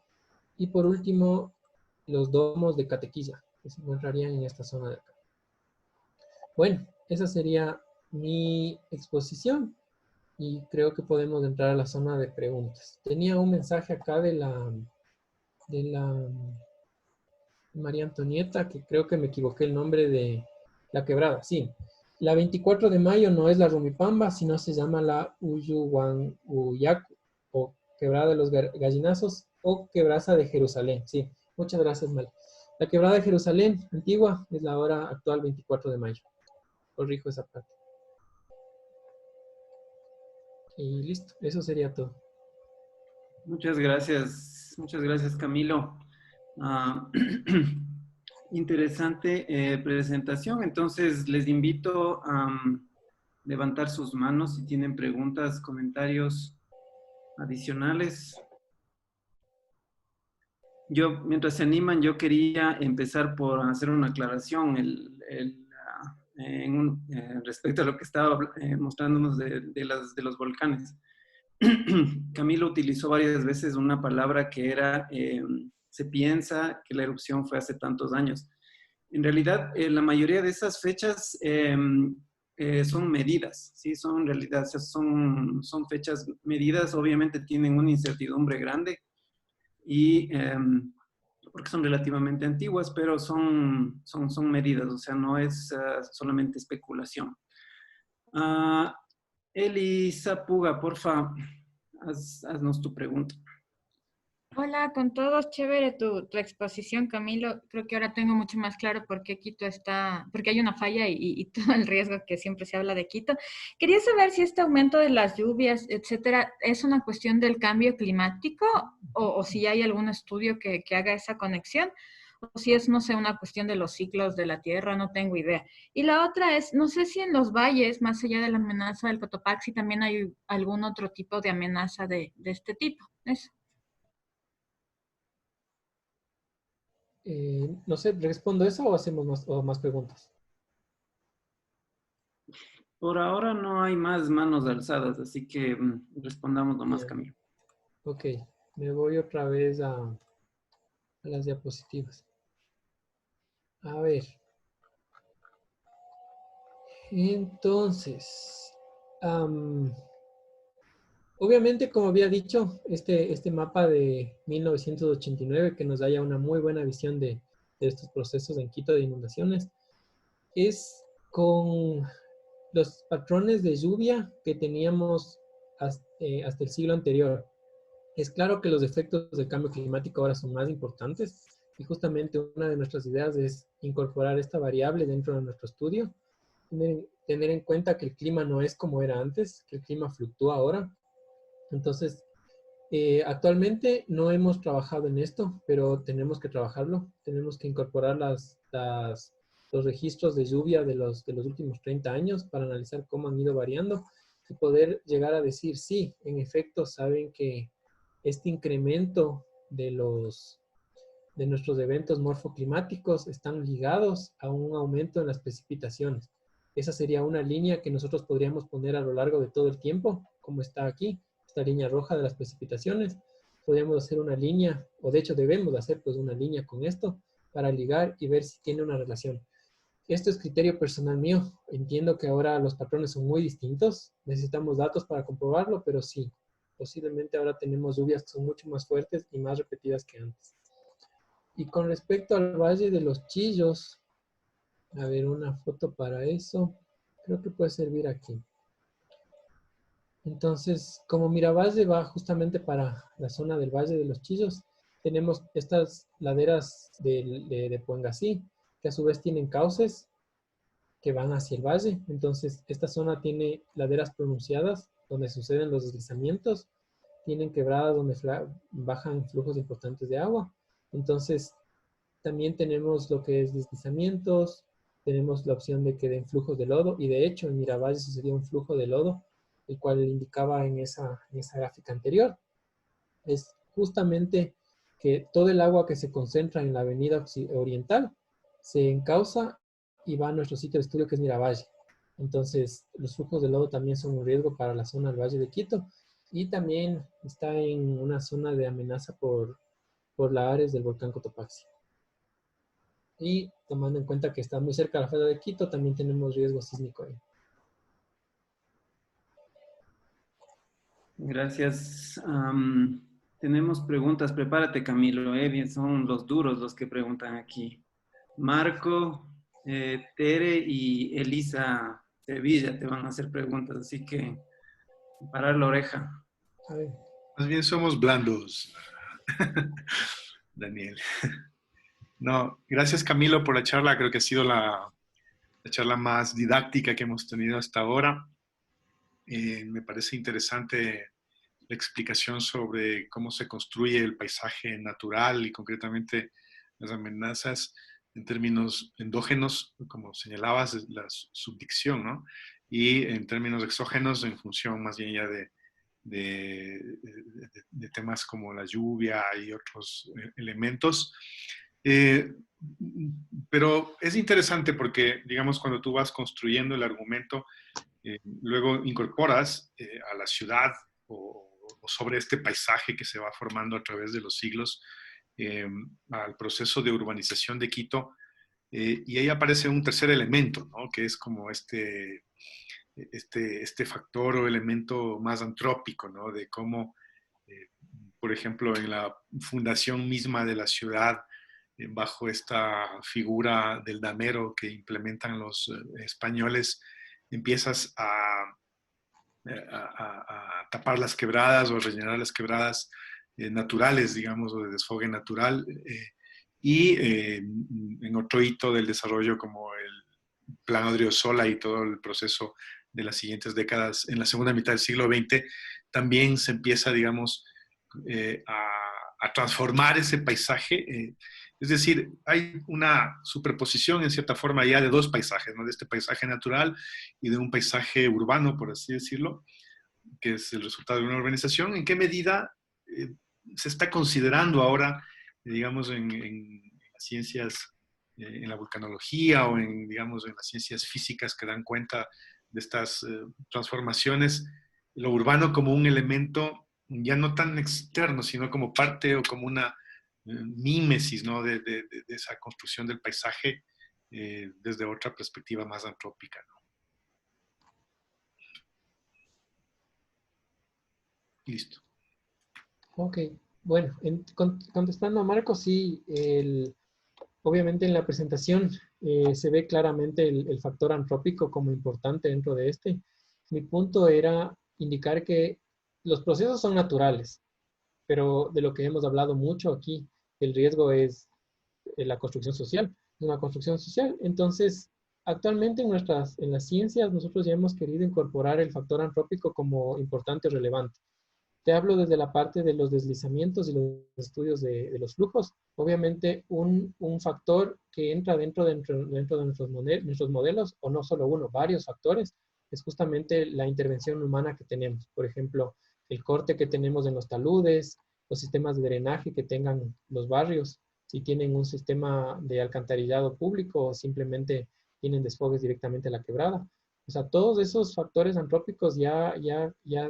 Y por último, los domos de Catequilla, que se encontrarían en esta zona de acá. Bueno, esa sería mi exposición y creo que podemos entrar a la zona de preguntas. Tenía un mensaje acá de la María Antonieta, que creo que me equivoqué el nombre de la quebrada, sí. La 24 de mayo no es la Rumipamba, sino se llama la Uyuhuayacu, o Quebrada de los Gallinazos, o Quebraza de Jerusalén, sí. Muchas gracias, Mal. La Quebrada de Jerusalén, antigua, es la hora actual 24 de mayo. Corrijo esa parte. Y listo, eso sería todo. Muchas gracias Camilo. Ah, interesante presentación. Entonces les invito a levantar sus manos si tienen preguntas, comentarios adicionales. Yo, mientras se animan, yo quería empezar por hacer una aclaración respecto a lo que estaba mostrándonos de los volcanes. Camilo utilizó varias veces una palabra que era, se piensa que la erupción fue hace tantos años. En realidad, la mayoría de esas fechas son medidas, ¿sí? Son en realidad, o sea, son fechas medidas, obviamente tienen una incertidumbre grande y porque son relativamente antiguas, pero son medidas, o sea, no es solamente especulación. Elisa Puga, porfa, haznos tu pregunta. Hola con todos, chévere tu exposición, Camilo. Creo que ahora tengo mucho más claro por qué Quito está, porque hay una falla y todo el riesgo que siempre se habla de Quito. Quería saber si este aumento de las lluvias, etcétera, es una cuestión del cambio climático o si hay algún estudio que haga esa conexión o si es, no sé, una cuestión de los ciclos de la Tierra, no tengo idea. Y la otra es, no sé si en los valles, más allá de la amenaza del Cotopaxi, también hay algún otro tipo de amenaza de este tipo. Eso. No sé, ¿respondo eso o hacemos más preguntas? Por ahora no hay más manos alzadas, así que respondamos nomás, Camilo. Ok, me voy otra vez a las diapositivas. A ver. Entonces, obviamente, como había dicho, este mapa de 1989, que nos da ya una muy buena visión de estos procesos en Quito de inundaciones, es con los patrones de lluvia que teníamos hasta el siglo anterior. Es claro que los efectos del cambio climático ahora son más importantes y justamente una de nuestras ideas es incorporar esta variable dentro de nuestro estudio, tener en cuenta que el clima no es como era antes, que el clima fluctúa ahora. Entonces, actualmente no hemos trabajado en esto, pero tenemos que trabajarlo. Tenemos que incorporar los registros de lluvia de los últimos 30 años para analizar cómo han ido variando y poder llegar a decir, sí, en efecto, saben que este incremento de nuestros eventos morfoclimáticos están ligados a un aumento en las precipitaciones. Esa sería una línea que nosotros podríamos poner a lo largo de todo el tiempo, como está aquí, esta línea roja de las precipitaciones. Podríamos hacer una línea, o de hecho debemos hacer pues una línea con esto para ligar y ver si tiene una relación. Esto es criterio personal mío. Entiendo que ahora los patrones son muy distintos. Necesitamos datos para comprobarlo, pero sí, posiblemente ahora tenemos lluvias que son mucho más fuertes y más repetidas que antes. Y con respecto al Valle de los Chillos, a ver, una foto para eso. Creo que puede servir aquí. Entonces, como Miravalle va justamente para la zona del Valle de los Chillos, tenemos estas laderas de Puengasí, que a su vez tienen cauces que van hacia el valle. Entonces, esta zona tiene laderas pronunciadas, donde suceden los deslizamientos, tienen quebradas donde bajan flujos importantes de agua. Entonces, también tenemos lo que es deslizamientos, tenemos la opción de que den flujos de lodo, y de hecho en Miravalle sucedió un flujo de lodo, el cual indicaba en esa gráfica anterior. Es justamente que todo el agua que se concentra en la avenida oriental se encausa y va a nuestro sitio de estudio, que es Miravalle. Entonces, los flujos de lodo también son un riesgo para la zona del Valle de Quito, y también está en una zona de amenaza por la área del volcán Cotopaxi. Y tomando en cuenta que está muy cerca de la falda de Quito, también tenemos riesgo sísmico ahí. Gracias. Tenemos preguntas. Prepárate, Camilo. Bien, son los duros los que preguntan aquí. Marco, Tere y Elisa Sevilla te van a hacer preguntas, así que parar la oreja. A ver. Más bien somos blandos, Daniel. No, gracias Camilo por la charla. Creo que ha sido la charla más didáctica que hemos tenido hasta ahora. Me parece interesante la explicación sobre cómo se construye el paisaje natural y concretamente las amenazas en términos endógenos, como señalabas, la subdicción, ¿no? Y en términos exógenos, en función más bien ya de temas como la lluvia y otros elementos. Pero es interesante porque, digamos, cuando tú vas construyendo el argumento, luego incorporas a la ciudad o sobre este paisaje que se va formando a través de los siglos al proceso de urbanización de Quito, y ahí aparece un tercer elemento, ¿no? Que es como este factor o elemento más antrópico, ¿no? De cómo, por ejemplo, en la fundación misma de la ciudad, bajo esta figura del damero que implementan los españoles, empiezas a tapar las quebradas o rellenar las quebradas naturales, digamos, o de desfogue natural, y en otro hito del desarrollo como el Plan Odriozola y todo el proceso de las siguientes décadas, en la segunda mitad del siglo XX, también se empieza, digamos, a transformar ese paisaje. Es decir, hay una superposición en cierta forma ya de dos paisajes, ¿no? De este paisaje natural y de un paisaje urbano, por así decirlo, que es el resultado de una urbanización. ¿En qué medida se está considerando ahora, digamos, en las ciencias, en la vulcanología o en, digamos, en las ciencias físicas que dan cuenta de estas transformaciones, lo urbano como un elemento ya no tan externo, sino como parte o como una mímesis, ¿no? de esa construcción del paisaje desde otra perspectiva más antrópica, ¿no? Listo. Ok, bueno, contestando a Marco, sí, obviamente en la presentación se ve claramente el factor antrópico como importante dentro de este. Mi punto era indicar que los procesos son naturales, pero de lo que hemos hablado mucho aquí, el riesgo es la construcción social, una construcción social. Entonces, actualmente en las ciencias nosotros ya hemos querido incorporar el factor antrópico como importante o relevante. Te hablo desde la parte de los deslizamientos y los estudios de los flujos. Obviamente, un factor que entra dentro de nuestros modelos, o no solo uno, varios factores, es justamente la intervención humana que tenemos. Por ejemplo, el corte que tenemos en los taludes, los sistemas de drenaje que tengan los barrios, si tienen un sistema de alcantarillado público o simplemente tienen desfogues directamente a la quebrada. O sea, todos esos factores antrópicos ya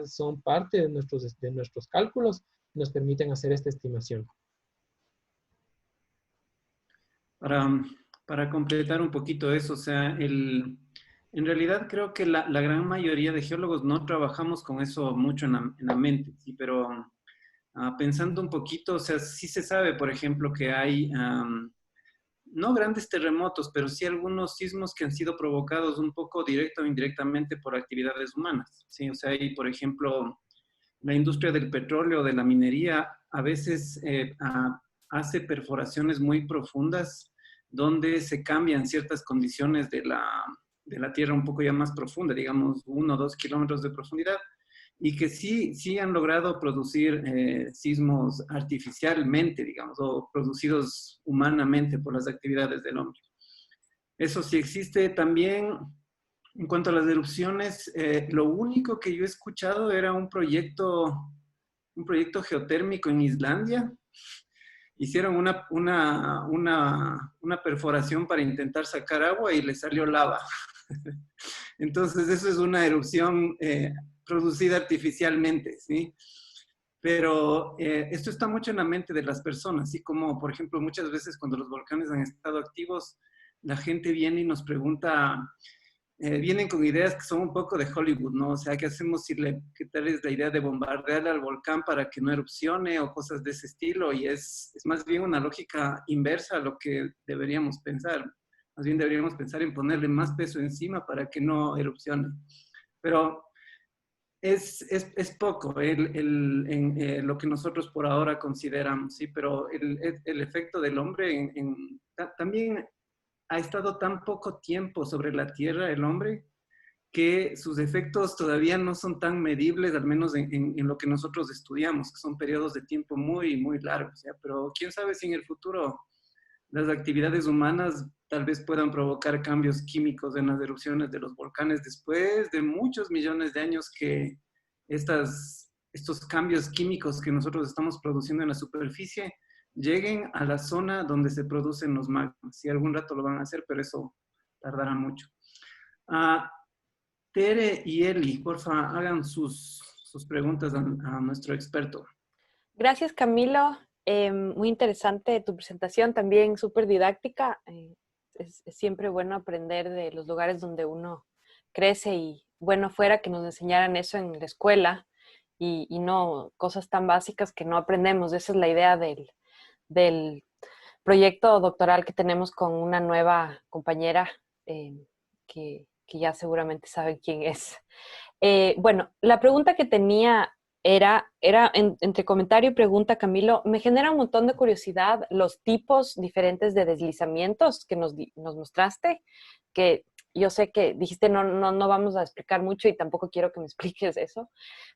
son parte de nuestros cálculos y nos permiten hacer esta estimación. Para completar un poquito eso, o sea, en realidad creo que la gran mayoría de geólogos no trabajamos con eso mucho en la mente, sí, pero pensando un poquito, o sea, sí se sabe, por ejemplo, que hay no grandes terremotos, pero sí algunos sismos que han sido provocados un poco directa o indirectamente por actividades humanas, ¿sí? O sea, hay, por ejemplo, la industria del petróleo, de la minería, a veces hace perforaciones muy profundas donde se cambian ciertas condiciones de la tierra un poco ya más profunda, digamos 1 o 2 kilómetros de profundidad, y que sí han logrado producir sismos artificialmente, digamos, o producidos humanamente por las actividades del hombre. Eso sí existe también. En cuanto a las erupciones, lo único que yo he escuchado era un proyecto geotérmico en Islandia. Hicieron una perforación para intentar sacar agua y le salió lava. Entonces, eso es una erupción producida artificialmente, ¿sí? Pero esto está mucho en la mente de las personas, así como, por ejemplo, muchas veces cuando los volcanes han estado activos, la gente viene y nos pregunta, vienen con ideas que son un poco de Hollywood, ¿no? O sea, ¿qué hacemos si qué tal es la idea de bombardearle al volcán para que no erupcione o cosas de ese estilo? Y es más bien una lógica inversa a lo que deberíamos pensar. Más bien deberíamos pensar en ponerle más peso encima para que no erupcione. Pero es poco lo que nosotros por ahora consideramos, ¿sí? Pero el efecto del hombre también ha estado tan poco tiempo sobre la Tierra el hombre que sus efectos todavía no son tan medibles, al menos en lo que nosotros estudiamos, que son periodos de tiempo muy, muy largos, ¿ya? Pero quién sabe si en el futuro las actividades humanas tal vez puedan provocar cambios químicos en las erupciones de los volcanes después de muchos millones de años que estos cambios químicos que nosotros estamos produciendo en la superficie lleguen a la zona donde se producen los magmas. Sí, algún rato lo van a hacer, pero eso tardará mucho. Tere y Eli, porfa, hagan sus preguntas a nuestro experto. Gracias, Camilo. Muy interesante tu presentación, también súper didáctica. Es siempre bueno aprender de los lugares donde uno crece y bueno fuera que nos enseñaran eso en la escuela y no cosas tan básicas que no aprendemos. Esa es la idea del proyecto doctoral que tenemos con una nueva compañera que ya seguramente saben quién es. Bueno, la pregunta que tenía era entre comentario y pregunta, Camilo, me genera un montón de curiosidad los tipos diferentes de deslizamientos que nos mostraste, que yo sé que dijiste no vamos a explicar mucho y tampoco quiero que me expliques eso,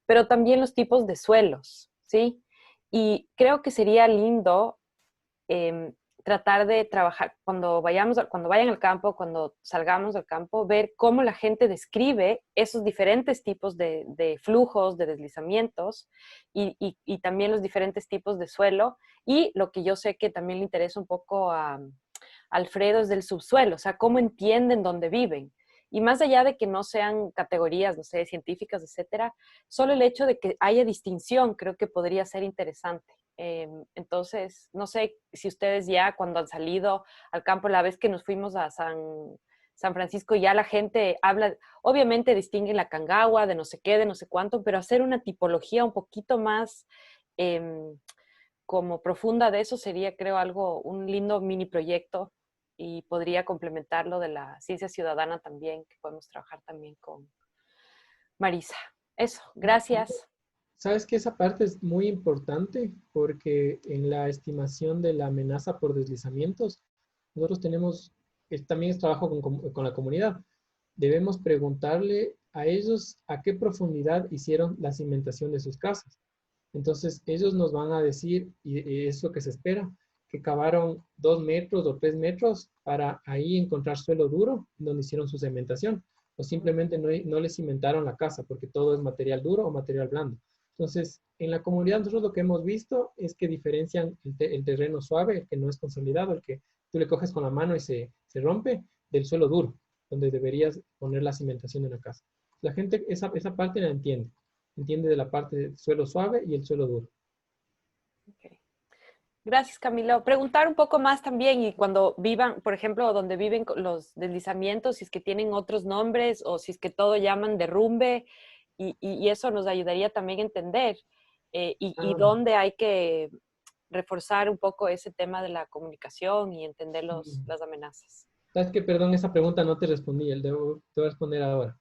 pero también los tipos de suelos, ¿sí? Y creo que sería lindo tratar de trabajar, cuando vayan al campo, cuando salgamos del campo, ver cómo la gente describe esos diferentes tipos de flujos, de deslizamientos y también los diferentes tipos de suelo. Y lo que yo sé que también le interesa un poco a Alfredo es del subsuelo, o sea, cómo entienden dónde viven. Y más allá de que no sean categorías, no sé, científicas, etcétera, solo el hecho de que haya distinción creo que podría ser interesante. Entonces, no sé si ustedes ya cuando han salido al campo, la vez que nos fuimos a San Francisco, ya la gente habla, obviamente distinguen la cangagua de no sé qué, de no sé cuánto, pero hacer una tipología un poquito más como profunda de eso sería, creo, un lindo mini proyecto y podría complementar lo de la ciencia ciudadana también, que podemos trabajar también con Marisa. Eso, gracias. Sabes que esa parte es muy importante porque en la estimación de la amenaza por deslizamientos, nosotros también es trabajo con la comunidad. Debemos preguntarle a ellos a qué profundidad hicieron la cimentación de sus casas. Entonces, ellos nos van a decir, y es lo que se espera, que cavaron 2 metros o 3 metros para ahí encontrar suelo duro donde hicieron su cementación. O simplemente no les cimentaron la casa porque todo es material duro o material blando. Entonces, en la comunidad nosotros lo que hemos visto es que diferencian el terreno suave, el que no es consolidado, el que tú le coges con la mano y se rompe, del suelo duro, donde deberías poner la cimentación de una casa. La gente esa parte la entiende. Entiende de la parte del suelo suave y el suelo duro. Okay. Gracias, Camilo. Preguntar un poco más también, y cuando vivan, por ejemplo, donde viven los deslizamientos, si es que tienen otros nombres o si es que todo llaman derrumbe, y eso nos ayudaría también a entender y dónde hay que reforzar un poco ese tema de la comunicación y entender las amenazas. ¿Sabes qué? Perdón, esa pregunta no te respondí, te voy a responder ahora.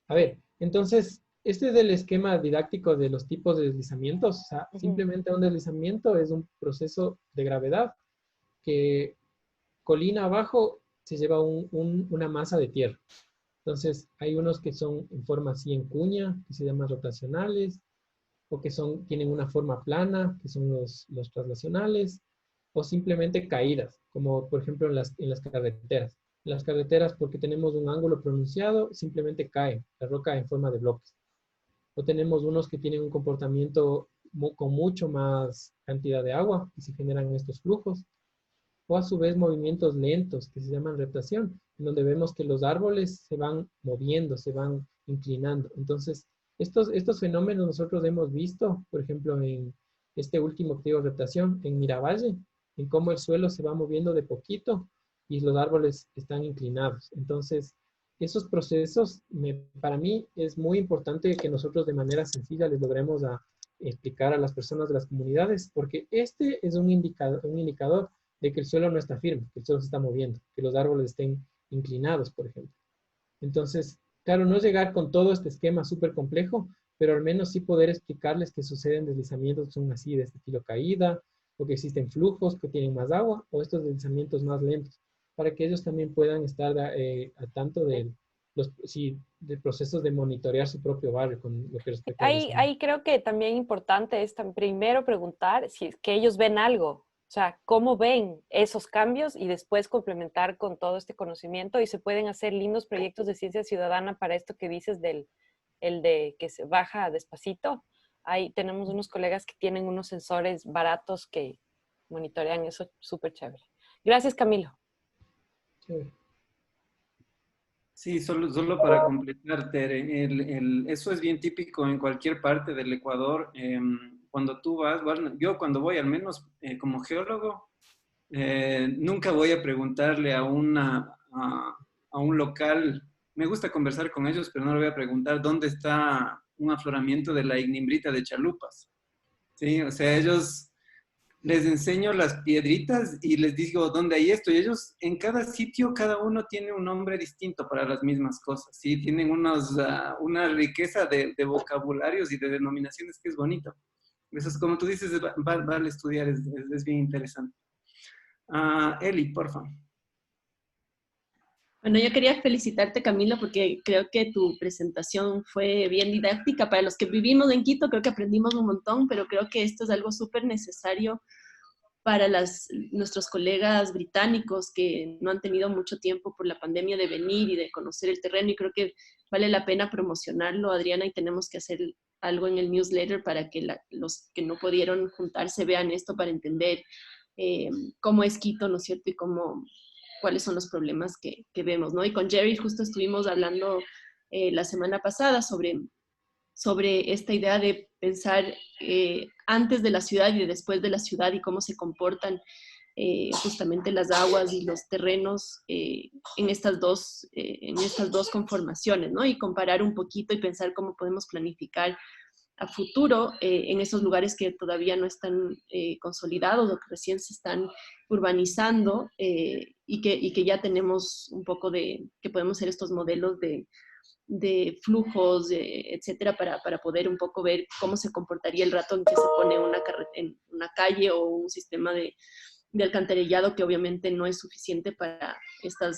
A ver, entonces, este es el esquema didáctico de los tipos de deslizamientos. O sea, simplemente un deslizamiento es un proceso de gravedad que colina abajo se lleva una masa de tierra. Entonces, hay unos que son en forma así en cuña, que se llaman rotacionales, o que tienen una forma plana, que son los traslacionales, o simplemente caídas, como por ejemplo en las carreteras. Las carreteras, porque tenemos un ángulo pronunciado, simplemente cae la roca en forma de bloques. O tenemos unos que tienen un comportamiento con mucho más cantidad de agua y se generan estos flujos. O a su vez movimientos lentos que se llaman reptación, en donde vemos que los árboles se van moviendo, se van inclinando. Entonces, estos fenómenos nosotros hemos visto, por ejemplo, en este último que digo, reptación, en Miravalle, en cómo el suelo se va moviendo de poquito y los árboles están inclinados. Entonces, esos procesos, para mí, es muy importante que nosotros de manera sencilla les logremos explicar a las personas de las comunidades, porque este es un indicador de que el suelo no está firme, que el suelo se está moviendo, que los árboles estén inclinados, por ejemplo. Entonces, claro, no es llegar con todo este esquema súper complejo, pero al menos sí poder explicarles que suceden deslizamientos que son así, de este estilo caída, o que existen flujos que tienen más agua, o estos deslizamientos más lentos, para que ellos también puedan estar al tanto de de procesos de monitorear su propio barrio con lo que respecta a Ahí creo que también importante es primero preguntar si es que ellos ven algo, o sea, cómo ven esos cambios y después complementar con todo este conocimiento y se pueden hacer lindos proyectos de ciencia ciudadana para esto que dices el de que se baja despacito. Ahí tenemos unos colegas que tienen unos sensores baratos que monitorean eso súper chévere. Gracias, Camilo. Chévere. Sí, solo para completar, Tere, eso es bien típico en cualquier parte del Ecuador. Cuando tú vas, bueno, yo cuando voy, al menos como geólogo, nunca voy a preguntarle a un local, me gusta conversar con ellos, pero no le voy a preguntar dónde está un afloramiento de la ignimbrita de Chalupas. Sí, o sea, ellos les enseño las piedritas y les digo dónde hay esto. Y ellos, en cada sitio, cada uno tiene un nombre distinto para las mismas cosas. ¿Sí? Tienen una riqueza de vocabularios y de denominaciones que es bonito. Eso es como tú dices, vale estudiar, es bien interesante. Eli, por favor. Bueno, yo quería felicitarte, Camilo, porque creo que tu presentación fue bien didáctica. Para los que vivimos en Quito, creo que aprendimos un montón, pero creo que esto es algo súper necesario para nuestros colegas británicos que no han tenido mucho tiempo por la pandemia de venir y de conocer el terreno, y creo que vale la pena promocionarlo, Adriana, y tenemos que hacer algo en el newsletter para que los que no pudieron juntarse vean esto para entender cómo es Quito, ¿no es cierto? Y cuáles son los problemas que vemos, ¿no? Y con Jerry justo estuvimos hablando la semana pasada sobre esta idea de pensar antes de la ciudad y después de la ciudad y cómo se comportan justamente las aguas y los terrenos en estas dos conformaciones, ¿no? Y comparar un poquito y pensar cómo podemos planificar a futuro en esos lugares que todavía no están consolidados o que recién se están urbanizando y que ya tenemos un poco que podemos hacer estos modelos de flujos, etcétera, para poder un poco ver cómo se comportaría el rato en que se pone en una calle o un sistema de alcantarillado que obviamente no es suficiente para estos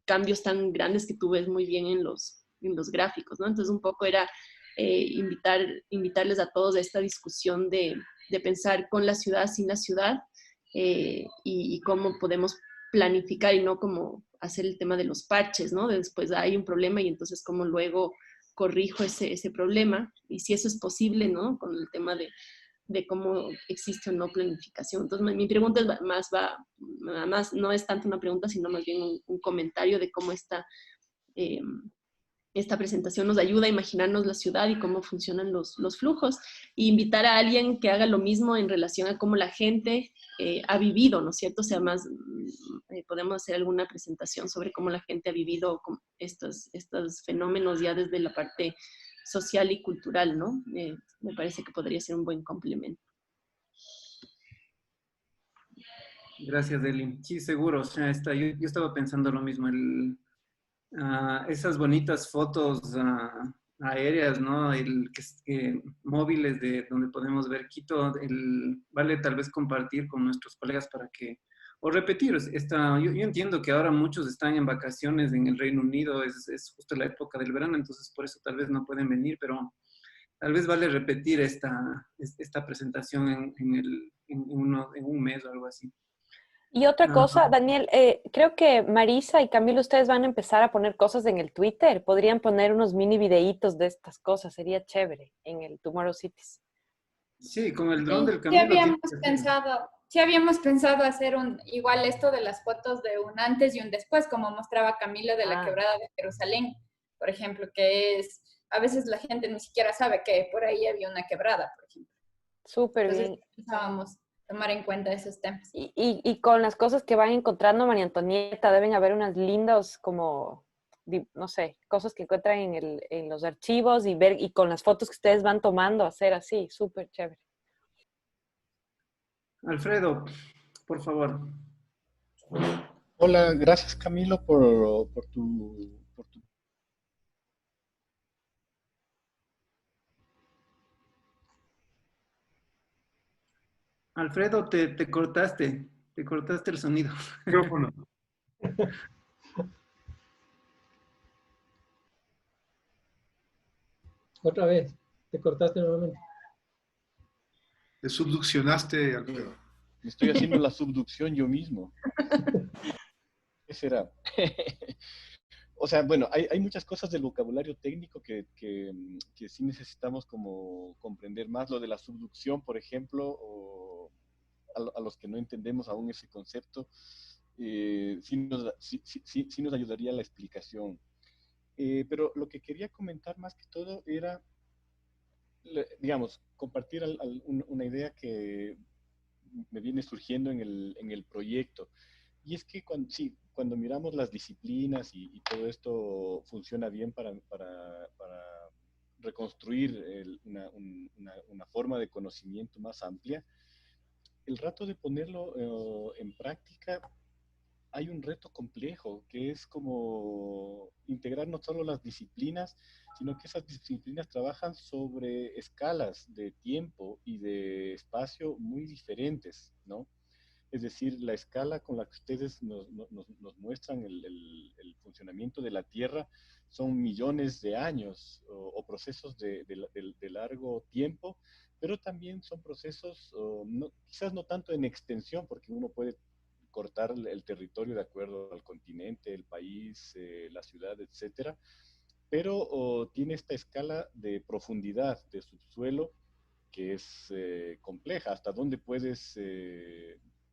cambios tan grandes que tú ves muy bien en los gráficos, ¿no? Entonces un poco era invitarles a todos a esta discusión de pensar con la ciudad, sin la ciudad, y cómo podemos planificar y no como hacer el tema de los parches, ¿no? Después hay un problema y entonces cómo luego corrijo ese problema y si eso es posible, ¿no? Con el tema de cómo existe o no planificación. Entonces mi pregunta es más no es tanto una pregunta, sino más bien un comentario de cómo esta presentación nos ayuda a imaginarnos la ciudad y cómo funcionan los flujos, e invitar a alguien que haga lo mismo en relación a cómo la gente ha vivido, ¿no es cierto? O sea, más podemos hacer alguna presentación sobre cómo la gente ha vivido estos fenómenos ya desde la parte social y cultural, ¿no? Me parece que podría ser un buen complemento. Gracias, Eli. Sí, seguro. O sea, yo estaba pensando lo mismo. Esas bonitas fotos aéreas, ¿no? Móviles de donde podemos ver Quito, vale tal vez compartir con nuestros colegas o repetir. Yo entiendo que ahora muchos están en vacaciones en el Reino Unido, es justo la época del verano, entonces por eso tal vez no pueden venir, pero tal vez vale repetir esta presentación en un mes o algo así. Y otra Ah, cosa, Daniel, creo que Marisa y Camilo, ustedes van a empezar a poner cosas en el Twitter. Podrían poner unos mini videitos de estas cosas, sería chévere en el Tomorrow Cities. sí, con el dron Sí, del Camilo tiene que ser. sí habíamos pensado hacer igual esto de las fotos de un antes y un después, como mostraba Camilo de la Ah, quebrada de Jerusalén, por ejemplo, que es, a veces la gente ni siquiera sabe que por ahí había una quebrada, por ejemplo. súper Entonces bien. pensábamos tomar en cuenta esos temas. Y con las cosas que van encontrando, María Antonieta, deben haber unas lindas como, no sé, cosas que encuentran en los archivos y ver, y con las fotos que ustedes van tomando, hacer así, súper chévere. Alfredo, por favor. Hola, gracias Camilo por tu. Alfredo, te cortaste el sonido. Micrófono. Otra vez, te cortaste nuevamente. Te subduccionaste, Alfredo. Me estoy haciendo la subducción yo mismo. ¿Qué será? O sea, bueno, hay muchas cosas del vocabulario técnico que sí necesitamos como comprender más. Lo de la subducción, por ejemplo, o a los que no entendemos aún ese concepto, sí nos ayudaría la explicación. Pero lo que quería comentar más que todo era, digamos, compartir una idea que me viene surgiendo en el proyecto. Y es que cuando miramos las disciplinas y todo esto funciona bien para reconstruir una forma de conocimiento más amplia, el rato de ponerlo en práctica hay un reto complejo, que es como integrar no solo las disciplinas, sino que esas disciplinas trabajan sobre escalas de tiempo y de espacio muy diferentes, ¿no? Es decir, la escala con la que ustedes nos muestran el funcionamiento de la Tierra son millones de años o procesos de largo tiempo, pero también son procesos, quizás no tanto en extensión, porque uno puede cortar el territorio de acuerdo al continente, el país, la ciudad, etcétera, pero tiene esta escala de profundidad de subsuelo que es compleja, hasta dónde puedes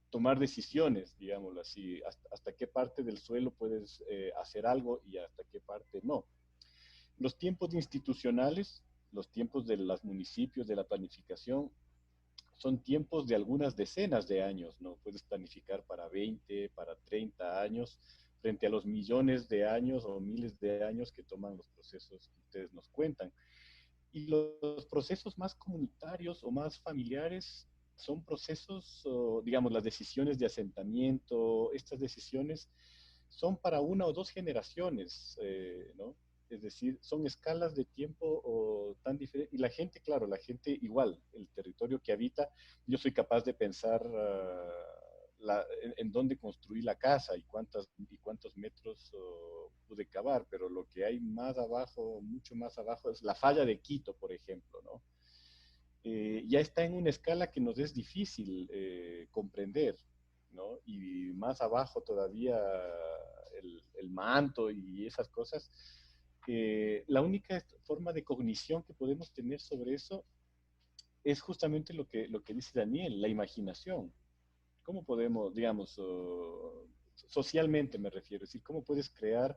tomar decisiones, digámoslo así, hasta qué parte del suelo puedes hacer algo y hasta qué parte no. Los tiempos institucionales, los tiempos de los municipios, de la planificación, son tiempos de algunas decenas de años, ¿no? Puedes planificar para 20, para 30 años, frente a los millones de años o miles de años que toman los procesos que ustedes nos cuentan. Y los procesos más comunitarios o más familiares son procesos, digamos, las decisiones de asentamiento, estas decisiones son para una o dos generaciones, ¿no? Es decir, son escalas de tiempo tan diferentes. Y la gente, claro, la gente igual, el territorio que habita, yo soy capaz de pensar en dónde construí la casa y cuántos metros pude cavar, pero lo que hay más abajo, mucho más abajo, es la falla de Quito, por ejemplo, ¿no? Ya está en una escala que nos es difícil comprender, ¿no? Y más abajo todavía el manto y esas cosas. La única forma de cognición que podemos tener sobre eso es justamente lo que dice Daniel, la imaginación. ¿Cómo podemos, digamos, socialmente me refiero, es decir, cómo puedes crear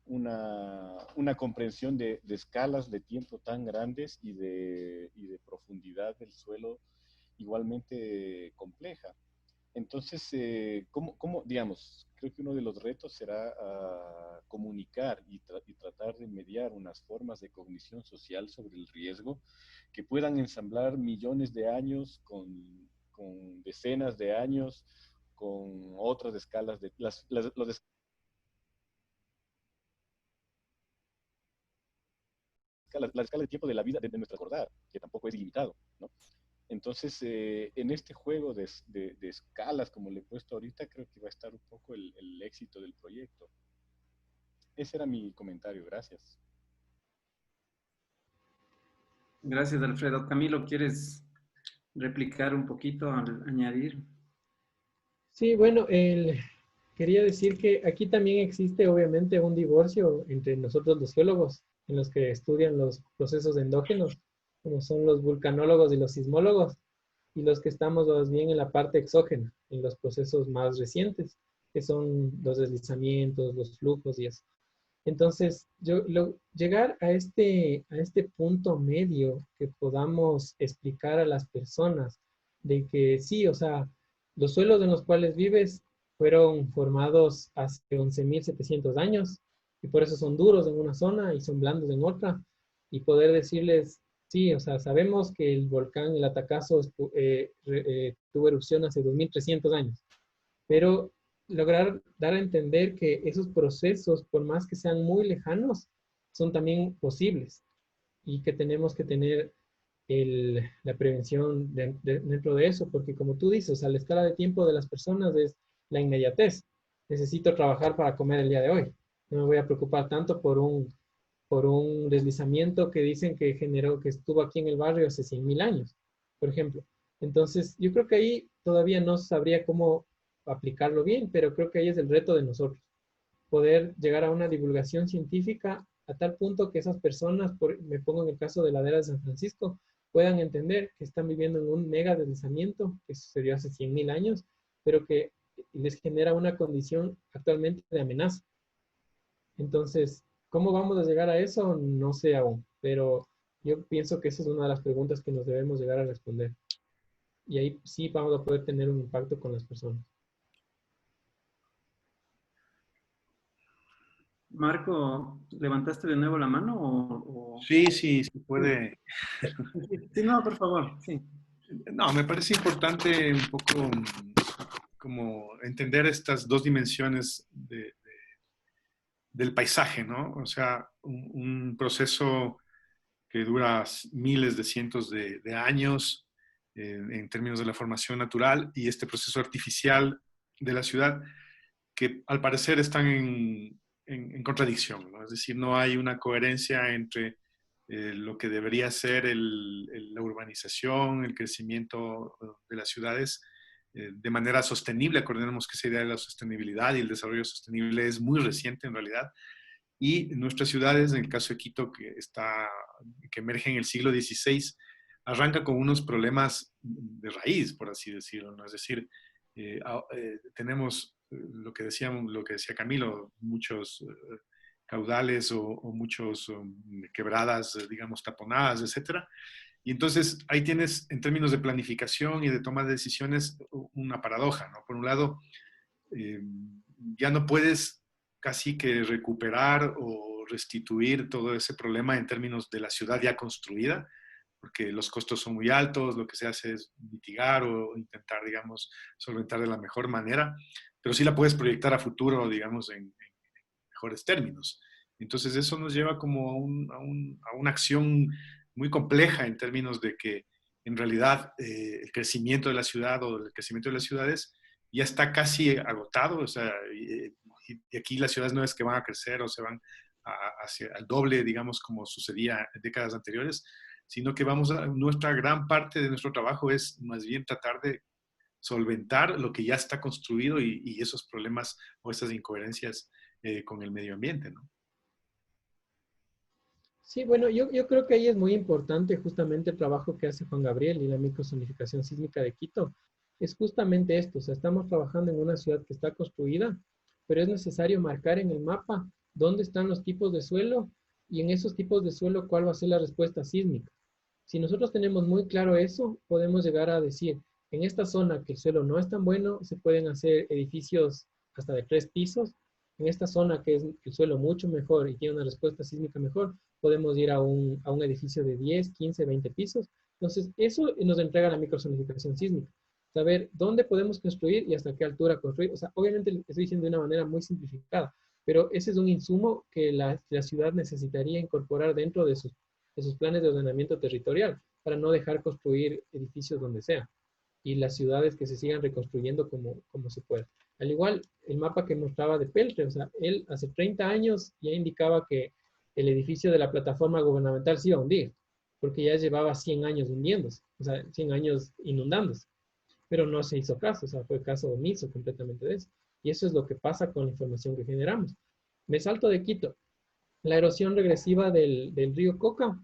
una comprensión de escalas de tiempo tan grandes y de profundidad del suelo igualmente compleja? Entonces, digamos, creo que uno de los retos será comunicar y tratar de mediar unas formas de cognición social sobre el riesgo que puedan ensamblar millones de años con decenas de años, con otras escalas de la escala de tiempo de la vida de nuestra acordar, que tampoco es ilimitado, ¿no? Entonces, en este juego de escalas, como le he puesto ahorita, creo que va a estar un poco el éxito del proyecto. Ese era mi comentario, gracias. Gracias, Alfredo. Camilo, ¿quieres replicar un poquito, añadir? Sí, bueno, quería decir que aquí también existe obviamente un divorcio entre nosotros los geólogos, en los que estudian los procesos endógenos, como son los vulcanólogos y los sismólogos, y los que estamos más bien en la parte exógena, en los procesos más recientes, que son los deslizamientos, los flujos y eso. Entonces, llegar a este punto medio que podamos explicar a las personas de que sí, o sea, los suelos en los cuales vives fueron formados hace 11.700 años y por eso son duros en una zona y son blandos en otra. Y poder decirles, sí, o sea, sabemos que el volcán, el Atacazo, tuvo erupción hace 2.300 años, pero lograr dar a entender que esos procesos, por más que sean muy lejanos, son también posibles y que tenemos que tener la prevención dentro de eso, porque como tú dices, a la escala de tiempo de las personas es la inmediatez. Necesito trabajar para comer el día de hoy. No me voy a preocupar tanto por un deslizamiento que dicen que generó, que estuvo aquí en el barrio hace 100.000 años, por ejemplo. Entonces, yo creo que ahí todavía no sabría cómo aplicarlo bien, pero creo que ahí es el reto de nosotros, poder llegar a una divulgación científica a tal punto que esas personas, me pongo en el caso de la ladera de San Francisco, puedan entender que están viviendo en un mega deslizamiento que sucedió hace 100.000 años, pero que les genera una condición actualmente de amenaza. Entonces, ¿cómo vamos a llegar a eso? No sé aún, pero yo pienso que esa es una de las preguntas que nos debemos llegar a responder. Y ahí sí vamos a poder tener un impacto con las personas. Marco, ¿levantaste de nuevo la mano Sí, sí, se puede. Sí, no, por favor, sí. No, me parece importante un poco como entender estas dos dimensiones del paisaje, ¿no? O sea, un proceso que dura miles de cientos de años en términos de la formación natural y este proceso artificial de la ciudad que al parecer están en contradicción, ¿no? Es decir, no hay una coherencia entre lo que debería ser la urbanización, el crecimiento de las ciudades de manera sostenible. Acordemos que esa idea de la sostenibilidad y el desarrollo sostenible es muy reciente en realidad. Y nuestras ciudades, en el caso de Quito, que emerge en el siglo XVI, arranca con unos problemas de raíz, por así decirlo, ¿no? Es decir, tenemos lo que decía Camilo, muchos caudales o muchos quebradas, digamos, taponadas, etcétera. Y entonces ahí tienes, en términos de planificación y de toma de decisiones, una paradoja, ¿no? Por un lado, ya no puedes casi que recuperar o restituir todo ese problema en términos de la ciudad ya construida, porque los costos son muy altos, lo que se hace es mitigar o intentar, digamos, solventar de la mejor manera, pero sí la puedes proyectar a futuro, digamos, en mejores términos. Entonces eso nos lleva como a una acción muy compleja en términos de que en realidad el crecimiento de la ciudad o el crecimiento de las ciudades ya está casi agotado, o sea, y aquí las ciudades no es que van a crecer o se van hacia el doble, digamos, como sucedía en décadas anteriores, sino que nuestra gran parte de nuestro trabajo es más bien tratar de solventar lo que ya está construido y esos problemas o esas incoherencias con el medio ambiente, ¿no? Sí, bueno, yo creo que ahí es muy importante justamente el trabajo que hace Juan Gabriel y la microzonificación sísmica de Quito. Es justamente esto, o sea, estamos trabajando en una ciudad que está construida, pero es necesario marcar en el mapa dónde están los tipos de suelo y en esos tipos de suelo cuál va a ser la respuesta sísmica. Si nosotros tenemos muy claro eso, podemos llegar a decir, en esta zona que el suelo no es tan bueno, se pueden hacer edificios hasta de 3 pisos. En esta zona que es el suelo mucho mejor y tiene una respuesta sísmica mejor, podemos ir a un edificio de 10, 15, 20 pisos. Entonces, eso nos entrega la microzonificación sísmica. Saber dónde podemos construir y hasta qué altura construir. O sea, obviamente lo estoy diciendo de una manera muy simplificada, pero ese es un insumo que la ciudad necesitaría incorporar dentro de sus planes de ordenamiento territorial para no dejar construir edificios donde sea y las ciudades que se sigan reconstruyendo como se pueda. Al igual, el mapa que mostraba de Peltre, o sea, él hace 30 años ya indicaba que el edificio de la plataforma gubernamental se iba a hundir, porque ya llevaba 100 años hundiéndose, o sea, 100 años inundándose. pero no se hizo caso, o sea, fue caso omiso completamente de eso. Y eso es lo que pasa con la información que generamos. Me salto de Quito. La erosión regresiva del río Coca.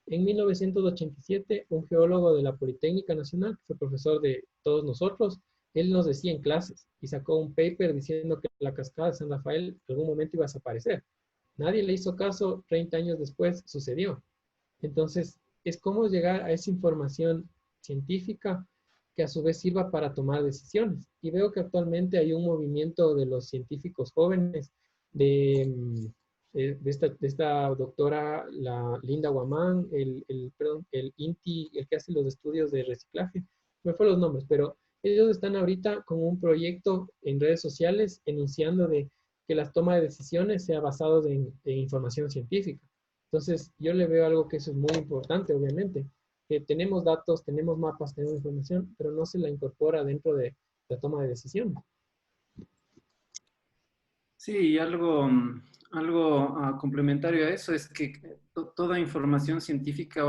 En 1987, un geólogo de la Politécnica Nacional, que fue profesor de todos nosotros, él nos decía en clases y sacó un paper diciendo que la cascada de San Rafael en algún momento iba a desaparecer. Nadie le hizo caso, 30 años después sucedió. Entonces, es cómo llegar a esa información científica que a su vez sirva para tomar decisiones. Y veo que actualmente hay un movimiento de los científicos jóvenes, de esta doctora, la Linda Guamán, el INTI, el que hace los estudios de reciclaje, me fue los nombres, pero ellos están ahorita con un proyecto en redes sociales enunciando de que las tomas de decisiones sean basadas en información científica. Entonces, yo le veo algo que eso es muy importante, obviamente, que tenemos datos, tenemos mapas, tenemos información, pero no se la incorpora dentro de la toma de decisiones. Sí, algo complementario a eso es que toda información científica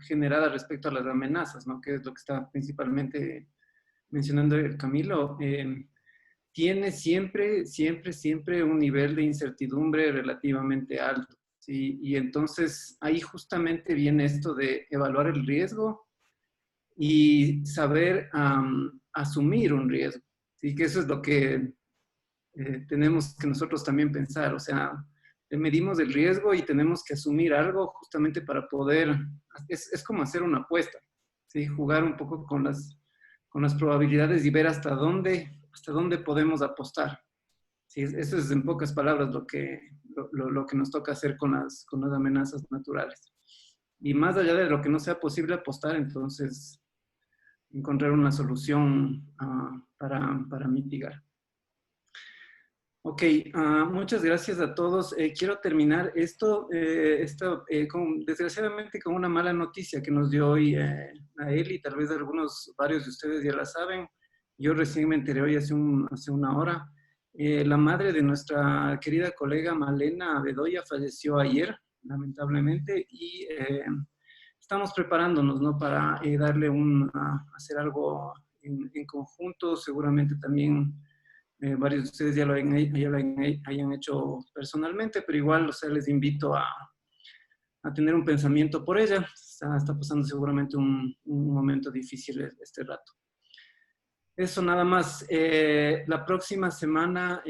generada respecto a las amenazas, ¿no? Que es lo que está principalmente mencionando el Camilo, tiene siempre un nivel de incertidumbre relativamente alto, ¿sí? Y entonces ahí justamente viene esto de evaluar el riesgo y saber asumir un riesgo, ¿sí? Que eso es lo que tenemos que nosotros también pensar, o sea, medimos el riesgo y tenemos que asumir algo justamente para poder, es como hacer una apuesta, ¿sí? Jugar un poco con las probabilidades y ver hasta dónde podemos apostar. ¿Sí? Eso es en pocas palabras lo que nos toca hacer con las amenazas naturales. Y más allá de lo que no sea posible apostar, entonces encontrar una solución para mitigar. Ok, muchas gracias a todos. Quiero terminar esto, desgraciadamente con una mala noticia que nos dio hoy a él y tal vez varios de ustedes ya la saben. Yo recién me enteré hoy hace una hora. La madre de nuestra querida colega Malena Bedoya falleció ayer, lamentablemente, y estamos preparándonos, ¿no? Para hacer algo en conjunto, seguramente también. Varios de ustedes ya lo hayan hecho personalmente, pero igual, o sea, les invito a tener un pensamiento por ella. Está pasando seguramente un momento difícil este rato. Eso nada más. La próxima semana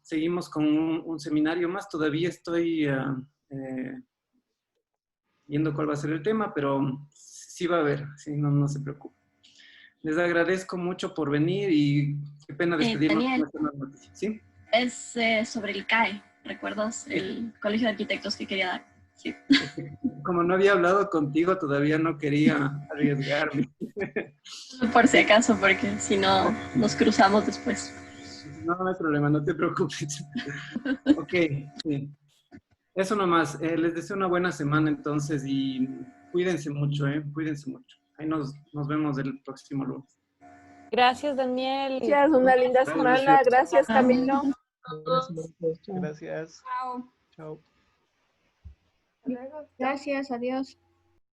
seguimos con un seminario más. Todavía estoy viendo cuál va a ser el tema, pero sí va a haber, sí, no se preocupen. Les agradezco mucho por venir y qué pena despedirnos. Daniel, ¿Sí? es sobre el CAE, ¿recuerdas? El Colegio de Arquitectos que quería dar. Sí. Como no había hablado contigo, todavía no quería arriesgarme. Por si acaso, porque si no, nos cruzamos después. No hay problema, no te preocupes. Ok, sí. Eso nomás. Les deseo una buena semana entonces y cuídense mucho, cuídense mucho. Ahí nos vemos el próximo lunes. Gracias, Daniel. Gracias, una linda semana. Gracias, Camilo. Gracias. Chao. Chao. Gracias, adiós.